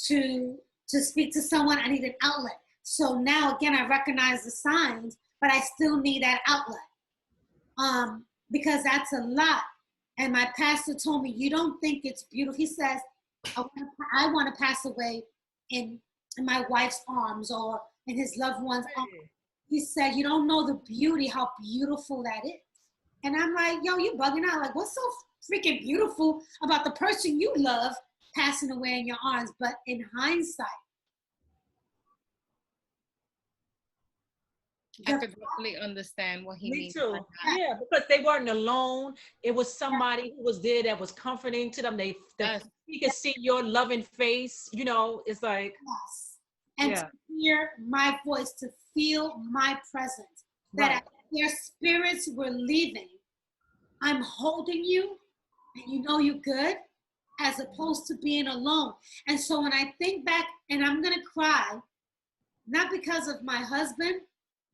to speak to someone. I need an outlet. So now, again, I recognize the signs, but I still need that outlet. Because that's a lot. And my pastor told me, you don't think it's beautiful. He says, I want to pass away in my wife's arms or in his loved one's arms. He said, you don't know the beauty, how beautiful that is. And I'm like, yo, you bugging out. Like, what's so freaking beautiful about the person you love passing away in your arms? But in hindsight, I could definitely understand what he means. Me too. Yeah, because they weren't alone. It was somebody who was there that was comforting to them. He could see your loving face. It's like. Yes. And to hear my voice, to feel my presence, that their spirits were leaving. I'm holding you, and you know you're good, as opposed to being alone. And so when I think back, and I'm gonna cry, not because of my husband,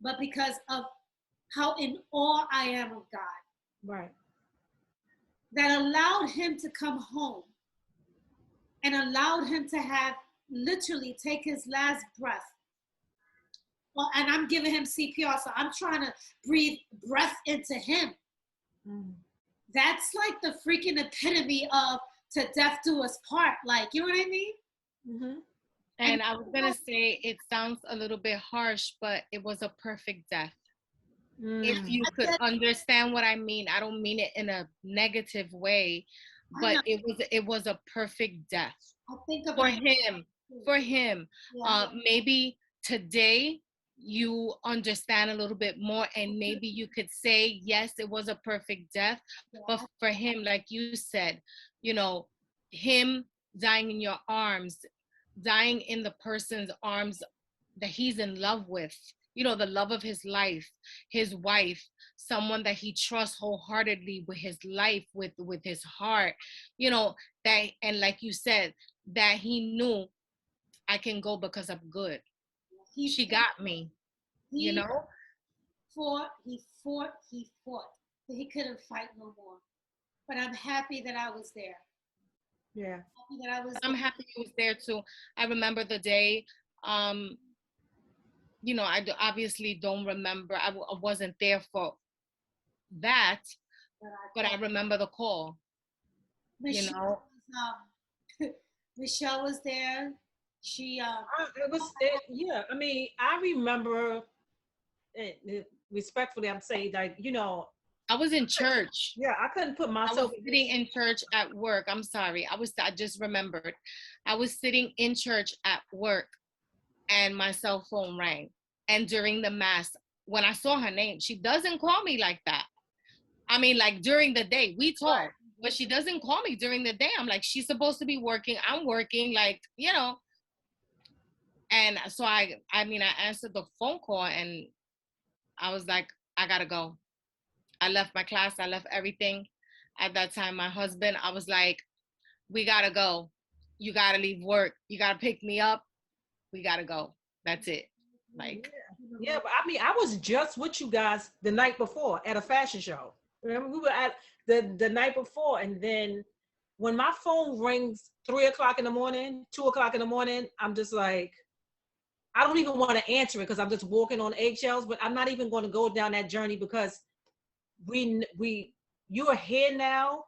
but because of how in awe I am of God. Right. That allowed him to come home and allowed him to have literally take his last breath. Well, and I'm giving him CPR, so I'm trying to breathe breath into him. That's like the freaking epitome of to death do us part. Like, you know what I mean? And I was going to say, it sounds a little bit harsh, but it was a perfect death. If you could understand what I mean, I don't mean it in a negative way, but it was a perfect death I think for about him. For him, yeah. maybe today you understand a little bit more, and maybe you could say yes, it was a perfect death. But for him, like you said, you know, him dying in your arms, dying in the person's arms that he's in love with, you know, the love of his life, his wife, someone that he trusts wholeheartedly with his life, with his heart, you know, that, and like you said, that he knew, I can go because I'm good. She got me, you know? He fought. But he couldn't fight no more. But I'm happy that I was there. Yeah. I'm happy he was there too. I remember the day, um, you know, obviously don't remember. I wasn't there for that, but I remember the call, you know? Michelle was there. She Yeah. I mean, I remember. Respectfully, I'm saying, like, you know, I was in church. yeah, I couldn't put I myself was sitting in church at work. I'm sorry. I just remembered. I was sitting in church at work and my cell phone rang. And during the mass, when I saw her name, she doesn't call me like that. I mean, like during the day, we talk, but she doesn't call me during the day. I'm like, she's supposed to be working. I'm working, like, you know. And so I mean, I answered the phone call and I was like, I gotta go. I left my class. I left everything. At that time, my husband, I was like, we gotta go. You gotta leave work. You gotta pick me up. We gotta go. That's it. Like, yeah, but I mean, I was just with you guys the night before at a fashion show. Remember, we were at the night before, and then when my phone rings 3 o'clock in the morning, 2 o'clock in the morning, I'm just like, I don't even want to answer it because I'm just walking on eggshells. But I'm not even going to go down that journey because you are here now,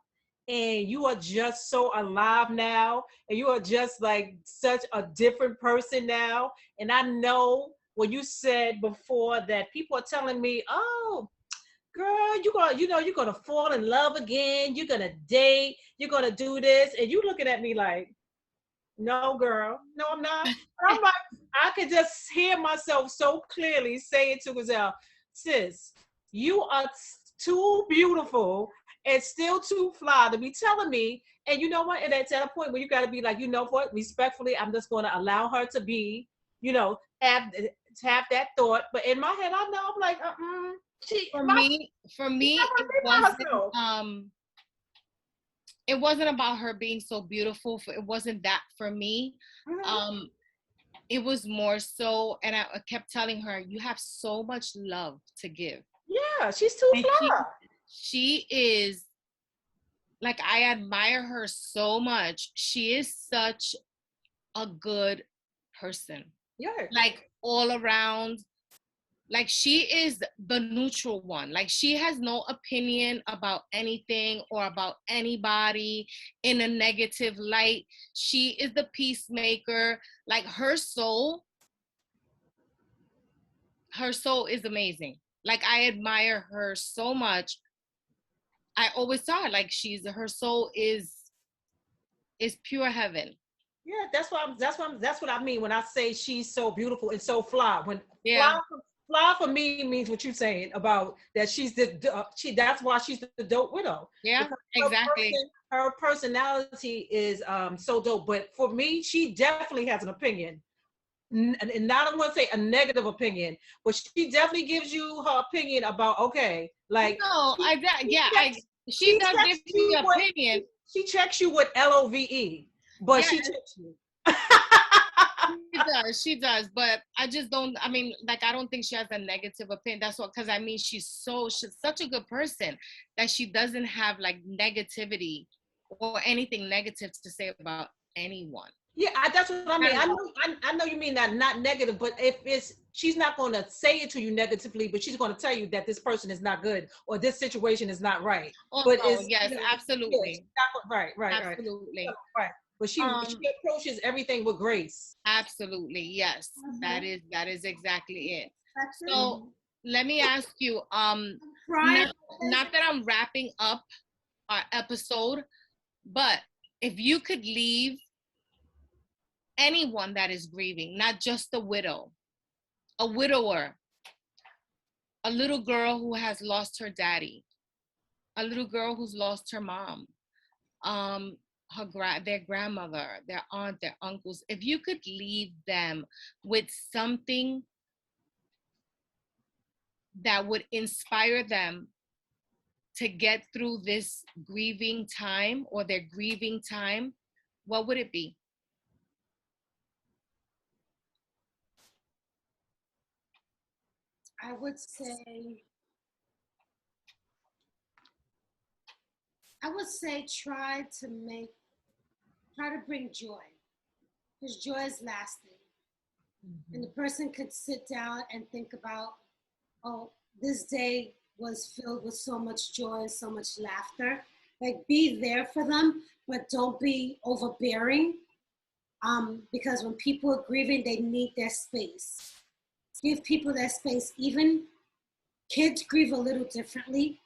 and you are just so alive now, and you are just like such a different person now. And I know when you said before that people are telling me, oh, girl, you're gonna fall in love again, you're gonna date, you're gonna do this, and you looking at me like, no, girl, no, I'm not. And I'm like, I could just hear myself so clearly saying to Gazelle, sis, you are too beautiful and still too fly to be telling me. And you know what? And it's at a point where you got to be like, you know what? Respectfully, I'm just going to allow her to be, you know, have that thought. But in my head, I know I'm like, for me, it wasn't about her being so beautiful. It wasn't that for me. Mm-hmm. It was more so, and I kept telling her, you have so much love to give. Yeah, she's too fly. She is, like, I admire her so much. She is such a good person. Yeah. Like, all around. Like, she is the neutral one. Like, she has no opinion about anything or about anybody in a negative light. She is the peacemaker. Like, her soul is amazing. Like, I admire her so much. I always saw her like her soul is pure heaven. Yeah, that's what I mean when I say she's so beautiful and so fly. When fly for me means what you're saying about that she's that's why she's the dope widow. Yeah, exactly. Her personality is so dope. But for me, she definitely has an opinion. And not, I don't want to say a negative opinion, but she definitely gives you her opinion about, okay, like, no, she does give you an opinion. She checks you with LOVE, but she checks you. She does, but I just don't, I mean, like, I don't think she has a negative opinion. That's what, because I mean, she's such a good person that she doesn't have like negativity or anything negative to say about anyone. Yeah, that's what I mean. I know you mean that, not negative, but she's not going to say it to you negatively, but she's going to tell you that this person is not good or this situation is not right. Yes, absolutely. Right. Absolutely. Right. But she approaches everything with grace. Absolutely, yes. Mm-hmm. That is exactly it. So let me ask you, not that I'm wrapping up our episode, But if you could leave anyone that is grieving, not just a widow, a widower, a little girl who has lost her daddy, a little girl who's lost her mom, um, their grandmother, their aunt, their uncles, if you could leave them with something that would inspire them to get through this grieving time or their grieving time, what would it be? I would say try to bring joy, because joy is lasting. And the person could sit down and think about, oh, this day was filled with so much joy and so much laughter. Like, be there for them, but don't be overbearing. Because when people are grieving, they need their space. Give people their space. Even kids grieve a little differently,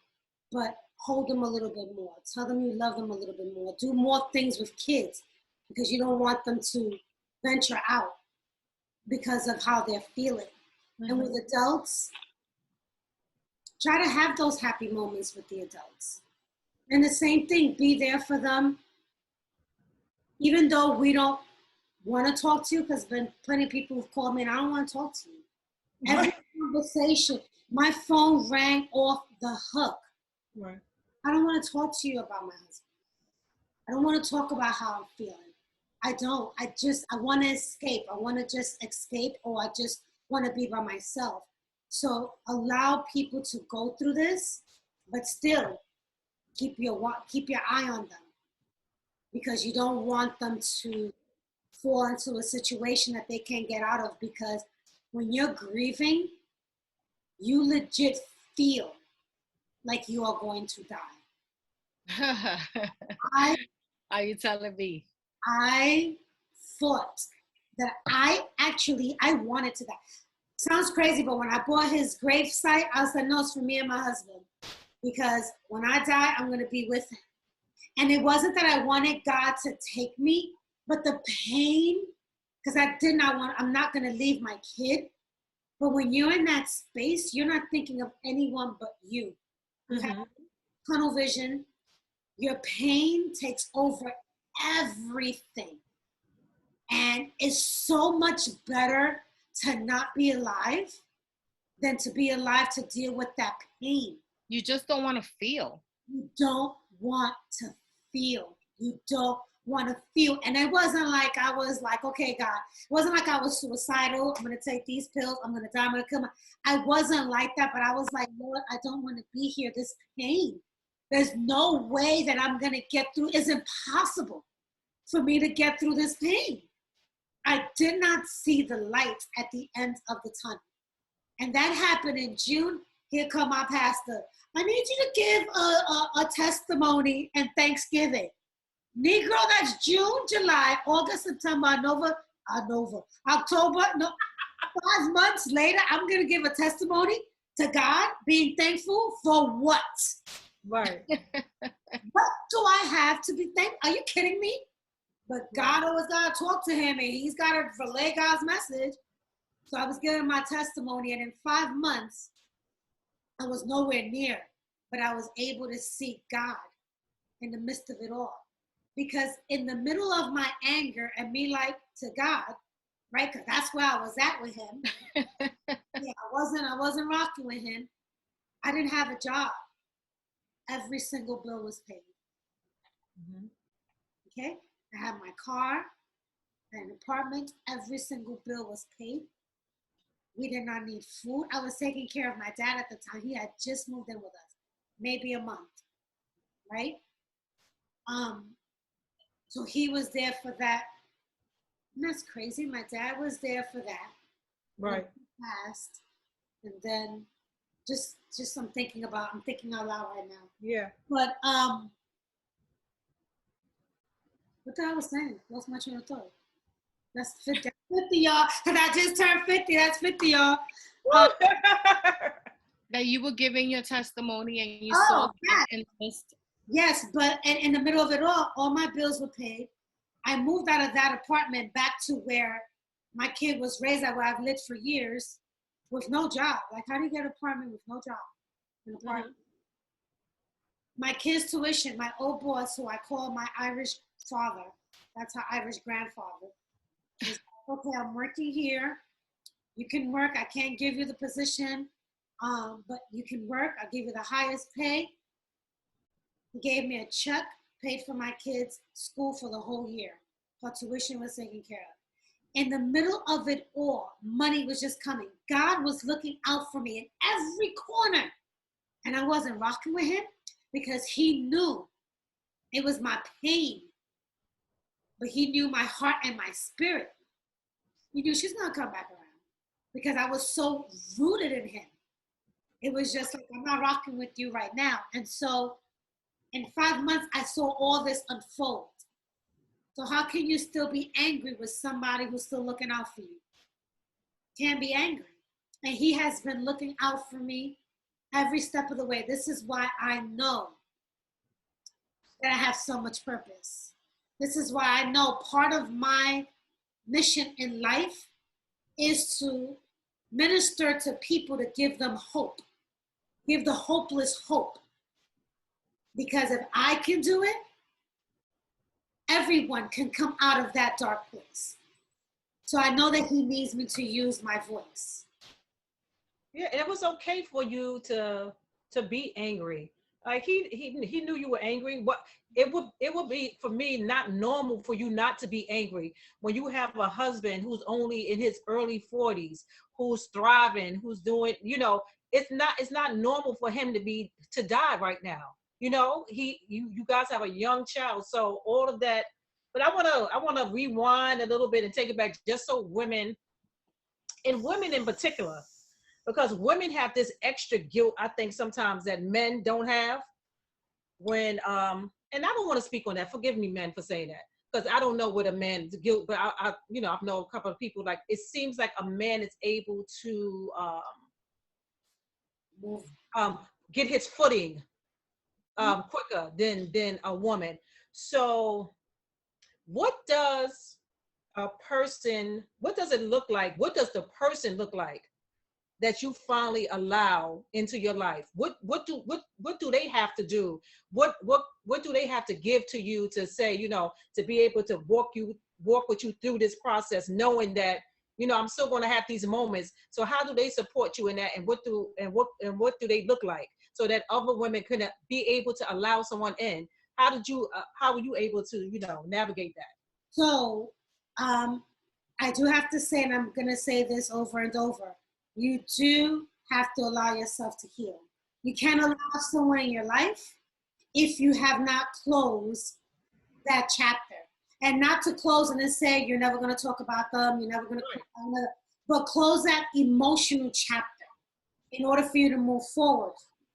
but hold them a little bit more. Tell them you love them a little bit more. Do more things with kids, because you don't want them to venture out because of how they're feeling. And with adults, try to have those happy moments with the adults. And the same thing, be there for them. Even though we don't want to talk to you, because there's been plenty of people who've called me and I don't want to talk to you. Every conversation, my phone rang off the hook. Right. I don't want to talk to you about my husband. I don't want to talk about how I'm feeling. I don't. I want to escape. I want to just escape, or I just want to be by myself. So allow people to go through this, but still keep your eye on them, because you don't want them to fall into a situation that they can't get out of, because when you're grieving, you legit feel like you are going to die. Are you telling me? I thought that I wanted to die. Sounds crazy, but when I bought his grave site, I was like, no, it's for me and my husband. Because when I die, I'm going to be with him. And it wasn't that I wanted God to take me, but the pain, because I'm not going to leave my kid. But when you're in that space, you're not thinking of anyone but you. You have tunnel vision. Your pain takes over everything. And it's so much better to not be alive than to be alive to deal with that pain. You just don't want to feel. You don't want to feel. You don't want to feel. And it wasn't like I was like, okay, God. It wasn't like I was suicidal. I'm going to take these pills. I'm going to die. I'm going to kill myself. I wasn't like that, but I was like, Lord, I don't want to be here. This pain. There's no way that I'm going to get through. It's impossible for me to get through this pain. I did not see the light at the end of the tunnel. And that happened in June. Here come my pastor. I need you to give a testimony and Thanksgiving. Negro, that's June, July, August, September, October. No, 5 months later, I'm going to give a testimony to God, being thankful for what? Right. What do I have to be thankful? Are you kidding me? But God always got to talk to him, and he's got to relay God's message. So I was giving my testimony, and in 5 months, I was nowhere near, but I was able to seek God in the midst of it all. Because in the middle of my anger and me like to God, right? Because that's where I was at with him. Yeah, I wasn't rocking with him. I didn't have a job. Every single bill was paid. Okay? I had my car, an apartment, every single bill was paid. We did not need food. I was taking care of my dad at the time. He had just moved in with us, maybe a month, right? So he was there for that. And that's crazy. My dad was there for that. Right. Passed. And then just I'm thinking out loud right now. Yeah. But what the hell was saying? Lost my train of thought. That's 50, y'all. Because I just turned 50. That's 50, y'all. That you were giving your testimony and you Oh, saw yeah. in the midst. Yes, but and in the middle of it all my bills were paid. I moved out of that apartment back to where my kid was raised at, where I've lived for years, with no job. Like, how do you get an apartment with no job? An apartment. My kids' tuition, my old boss, who I call my Irish father, that's her Irish grandfather, was like, okay, I'm working here. You can work. I can't give you the position, but you can work. I'll give you the highest pay. He gave me a check, paid for my kids' school for the whole year. Her tuition was taken care of. In the middle of it all, money was just coming. God was looking out for me in every corner. And I wasn't rocking with him because he knew it was my pain. But he knew my heart and my spirit. He knew she's going to come back around because I was so rooted in him. It was just like, I'm not rocking with you right now. And so in 5 months, I saw all this unfold. So how can you still be angry with somebody who's still looking out for you? Can't be angry. And he has been looking out for me every step of the way. This is why I know that I have so much purpose. This is why I know part of my mission in life is to minister to people, to give them hope, give the hopeless hope. Because if I can do it, everyone can come out of that dark place. So I know that he needs me to use my voice. Yeah, and it was okay for you to be angry. Like he knew you were angry. What it would be for me not normal for you not to be angry when you have a husband who's only in his early 40s, who's thriving, who's doing, it's not normal for him to die right now. You guys have a young child, so all of that. But I wanna rewind a little bit and take it back just so women in particular, because women have this extra guilt, I think sometimes that men don't have when and I don't want to speak on that. Forgive me, men, for saying that, because I don't know what a man's guilt, but I I've known a couple of people, like it seems like a man is able to get his footing quicker than a woman. So what does it look like? What does the person look like that you finally allow into your life? What do they have to do? What do they have to give to you to say, to be able to walk with you through this process, knowing that, I'm still going to have these moments. So how do they support you in that? And what do they look like so that other women could be able to allow someone in? How were you able to, navigate that? So I do have to say, and I'm going to say this over and over, you do have to allow yourself to heal. You can't allow someone in your life if you have not closed that chapter. And not to close and then say you're never going to talk about them, you're never going to, but close that emotional chapter in order for you to move forward.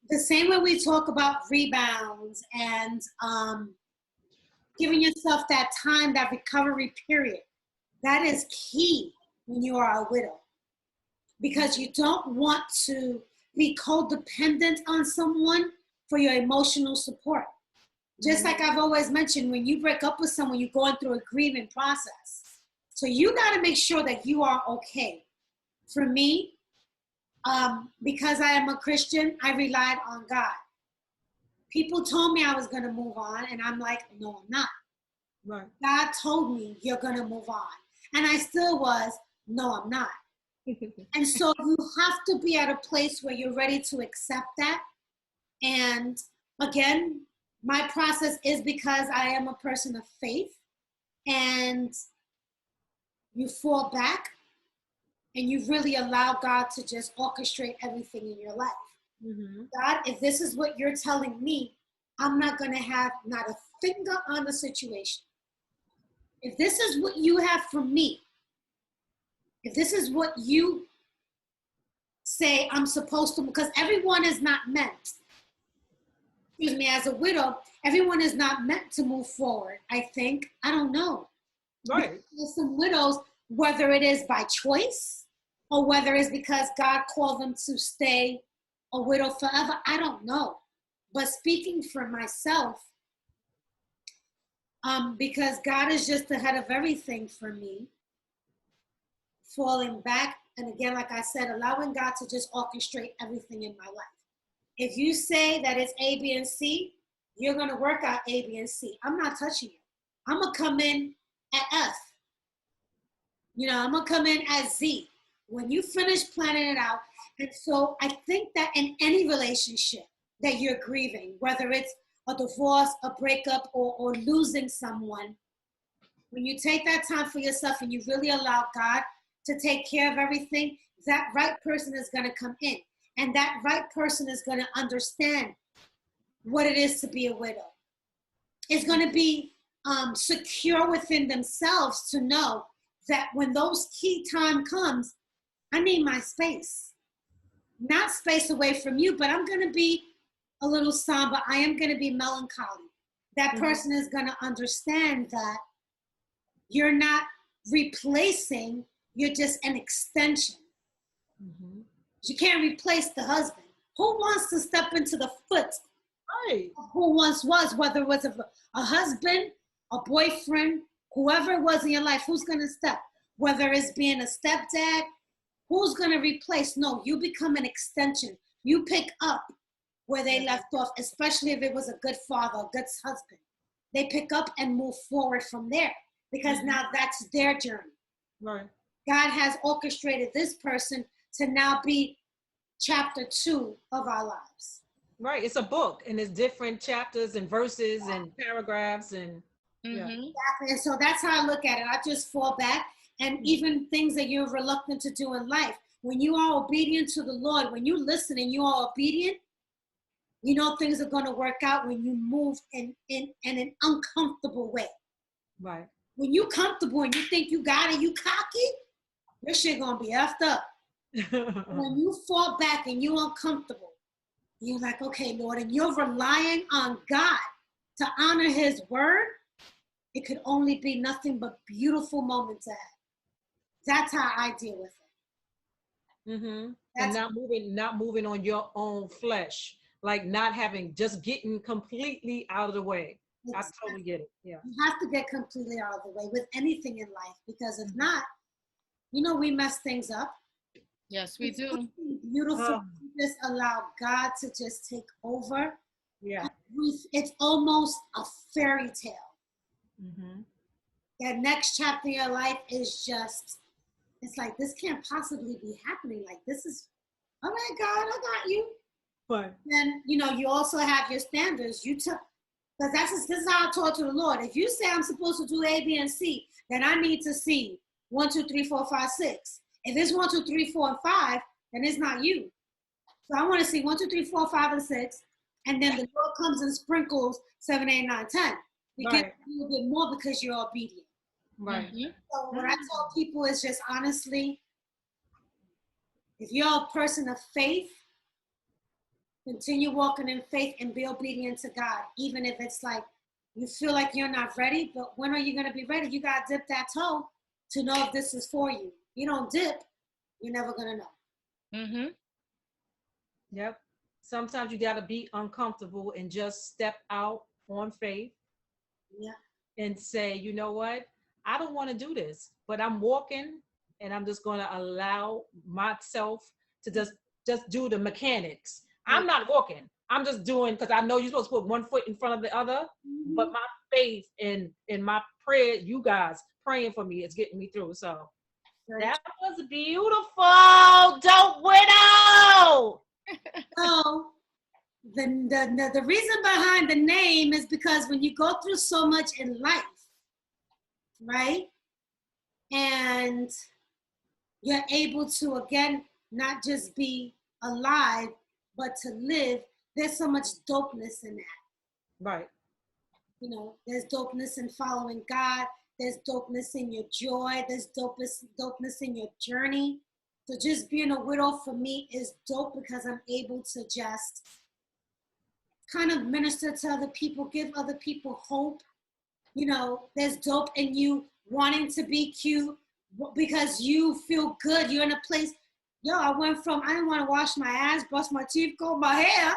The same way we talk about rebounds and giving yourself that time, that recovery period, that is key when you are a widow. Because you don't want to be codependent on someone for your emotional support. Just like I've always mentioned, when you break up with someone, you're going through a grieving process. So you got to make sure that you are okay. For me, because I am a Christian, I relied on God. People told me I was going to move on, and I'm like, no, I'm not. Right. God told me you're going to move on. And I still was, no, I'm not. And so you have to be at a place where you're ready to accept that. And again, my process is because I am a person of faith, and you fall back and you really allow God to just orchestrate everything in your life. Mm-hmm. God, if this is what you're telling me, I'm not going to have not a finger on the situation. If this is what you have for me, if this is what you say I'm supposed to, because everyone is not meant, excuse me, as a widow, everyone is not meant to move forward, I think. I don't know. Right. There's some widows, whether it is by choice or whether it's because God called them to stay a widow forever, I don't know. But speaking for myself, because God is just ahead of everything for me, falling back, and again, like I said, allowing God to just orchestrate everything in my life. If you say that it's A, B, and C, you're going to work out A, B, and C. I'm not touching you. I'm going to come in at F. I'm going to come in as Z. When you finish planning it out. And so I think that in any relationship that you're grieving, whether it's a divorce, a breakup, or losing someone, when you take that time for yourself and you really allow God to take care of everything, that right person is going to come in. And that right person is going to understand what it is to be a widow. It's going to be secure within themselves to know that when those key time comes, I need my space. Not space away from you, but I'm going to be a little somber. I am going to be melancholy. That person is going to understand that you're not replacing, you're just an extension. You can't replace the husband. Who wants to step into the foot of who once was, whether it was a husband, a boyfriend, whoever it was in your life, who's going to step? Whether it's being a stepdad, who's going to replace? No, you become an extension. You pick up where they left off, especially if it was a good father, a good husband. They pick up and move forward from there because now that's their journey. Right. God has orchestrated this person to now be chapter 2 of our lives. Right. It's a book and there's different chapters and verses and paragraphs and Exactly. And so that's how I look at it. I just fall back, and even things that you're reluctant to do in life, when you are obedient to the Lord, when you listen and you are obedient, things are going to work out when you move in an uncomfortable way. Right. When you comfortable and you think you got it, you cocky, your shit going to be effed up. When you fall back and you're uncomfortable, you're like, okay, Lord, and you're relying on God to honor his word, it could only be nothing but beautiful moments ahead. That's how I deal with it. And not moving on your own flesh, like not getting completely out of the way. I totally get it. Yeah. You have to get completely out of the way with anything in life, because if not, we mess things up. Yes, we do. Beautiful. Just allow God to just take over. Yeah. It's almost a fairy tale. That next chapter in your life is just, it's like, this can't possibly be happening. Like, this is, all right, God, I got you. But then, you also have your standards. Because this is how I talk to the Lord. If you say I'm supposed to do A, B, and C, then I need to see 1, 2, 3, 4, 5, 6. If it's 1, 2, 3, 4, and 5, then it's not you. So I want to see 1, 2, 3, 4, 5, and 6. And then the Lord comes and sprinkles 7, 8, 9, 10. You get a little bit more because you're obedient. Right. So what I tell people is just honestly, if you're a person of faith, continue walking in faith and be obedient to God, even if it's like you feel like you're not ready. But when are you going to be ready? You got to dip that toe to know if this is for you. You don't dip, you're never going to know. Yep. Sometimes you got to be uncomfortable and just step out on faith. Yeah. And say, you know what? I don't want to do this, but I'm walking and I'm just going to allow myself to just do the mechanics. I'm not walking. I'm just doing, because I know you're supposed to put one foot in front of the other, but my faith and my prayer, you guys praying for me, is getting me through. So that was beautiful. Dope widow. So the reason behind the name is because when you go through so much in life, right? And you're able to, again, not just be alive, but to live, there's so much dopeness in that. Right. There's dopeness in following God. There's dopeness in your joy. There's dopeness in your journey. So just being a widow for me is dope because I'm able to just kind of minister to other people, give other people hope. There's dope in you wanting to be cute because you feel good. You're in a place. I didn't want to wash my ass, brush my teeth, comb my hair.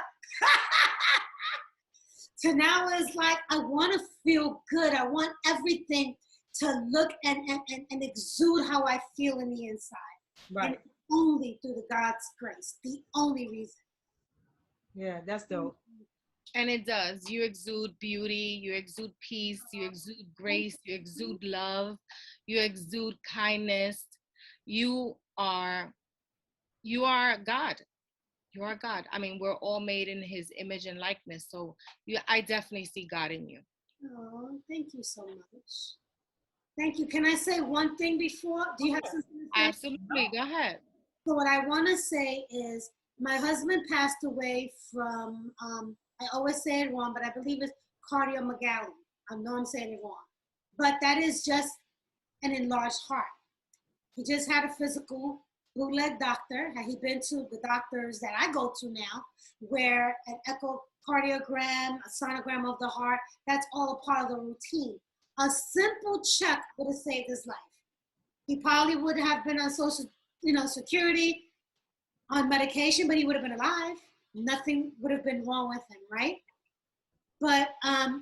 to now is like, I want to feel good. I want everything to look and exude how I feel in the inside. Right. And only through the God's grace, the only reason. Yeah, that's dope. And it does. You exude beauty, you exude peace, you exude grace, you exude love, you exude kindness. You are God. You are God. I mean, we're all made in his image and likeness. So I definitely see God in you. Oh, thank you so much. Thank you. Can I say one thing before? Do you have something to say? Absolutely. Go ahead. So what I want to say is my husband passed away from, I always say it wrong, but I believe it's cardiomegaly. I know I'm saying it wrong. But that is just an enlarged heart. He just had a physical bootleg doctor. Had he been to the doctors that I go to now, where an echocardiogram, a sonogram of the heart, that's all a part of the routine. A simple check would have saved his life. He probably would have been on social, security, on medication, but he would have been alive. Nothing would have been wrong with him, right? But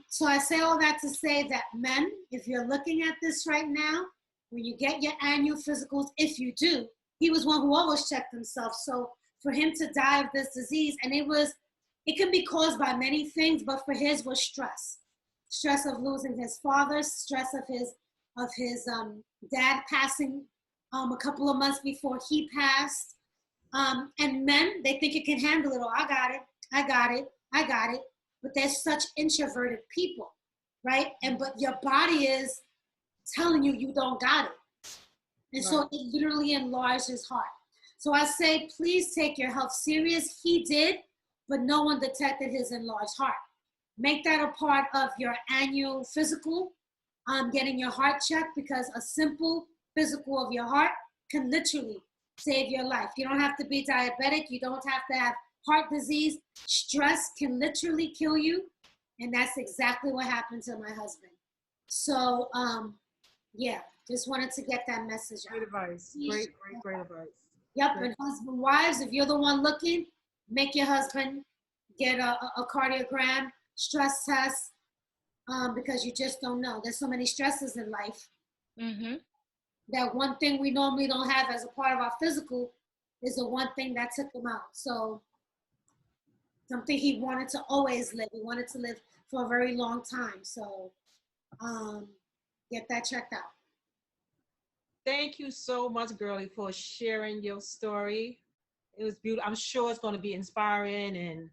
so I say all that to say that men, if you're looking at this right now, when you get your annual physicals, if you do, he was one who always checked himself. So for him to die of this disease, and it can be caused by many things, but for his was stress of losing his father, stress of his dad passing a couple of months before he passed. And men, they think it can handle it. Oh, I got it. But they're such introverted people, right? But your body is telling you you don't got it. And so it literally enlarged his heart. So I say, please take your health serious. He did, but no one detected his enlarged heart. Make that a part of your annual physical, getting your heart checked, because a simple physical of your heart can literally save your life. You don't have to be diabetic. You don't have to have heart disease. Stress can literally kill you. And that's exactly what happened to my husband. So, yeah, just wanted to get that message out. Great advice. Great advice. Yep, and husband, wives, if you're the one looking, make your husband get a cardiogram, stress test, because you just don't know. There's so many stresses in life. Mm-hmm. That one thing we normally don't have as a part of our physical is the one thing that took him out. So something he wanted to always live. He wanted to live for a very long time. So get that checked out. Thank you so much, Girlie, for sharing your story. It was beautiful. I'm sure it's going to be inspiring, and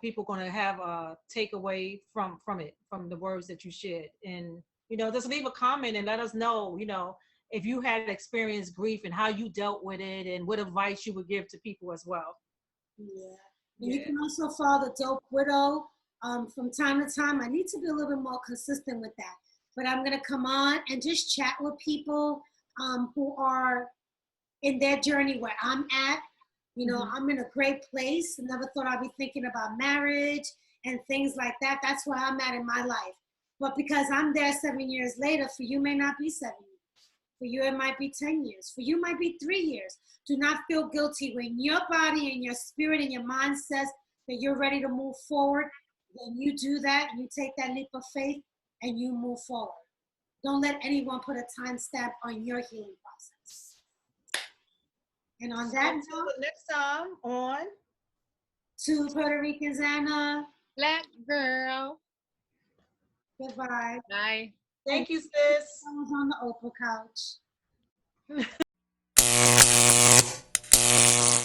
people are going to have a takeaway from it, from the words that you shared. And just leave a comment and let us know, if you had experienced grief and how you dealt with it, and what advice you would give to people as well. Yeah. And you can also follow the Dope Widow from time to time. I need to be a little bit more consistent with that. But I'm going to come on and just chat with people who are in their journey where I'm at. I'm in a great place. I never thought I'd be thinking about marriage and things like that. That's where I'm at in my life. But because I'm there 7 years later, for you may not be 7 years. For you, it might be 10 years. For you, it might be 3 years. Do not feel guilty. When your body and your spirit and your mind says that you're ready to move forward, then you do that, and you take that leap of faith, and you move forward. Don't let anyone put a time stamp on your healing process. And on that Until note, the next time on to Puerto Ricans and Black girl. goodbye. Bye. Thank you, sis. I was on the Oprah couch.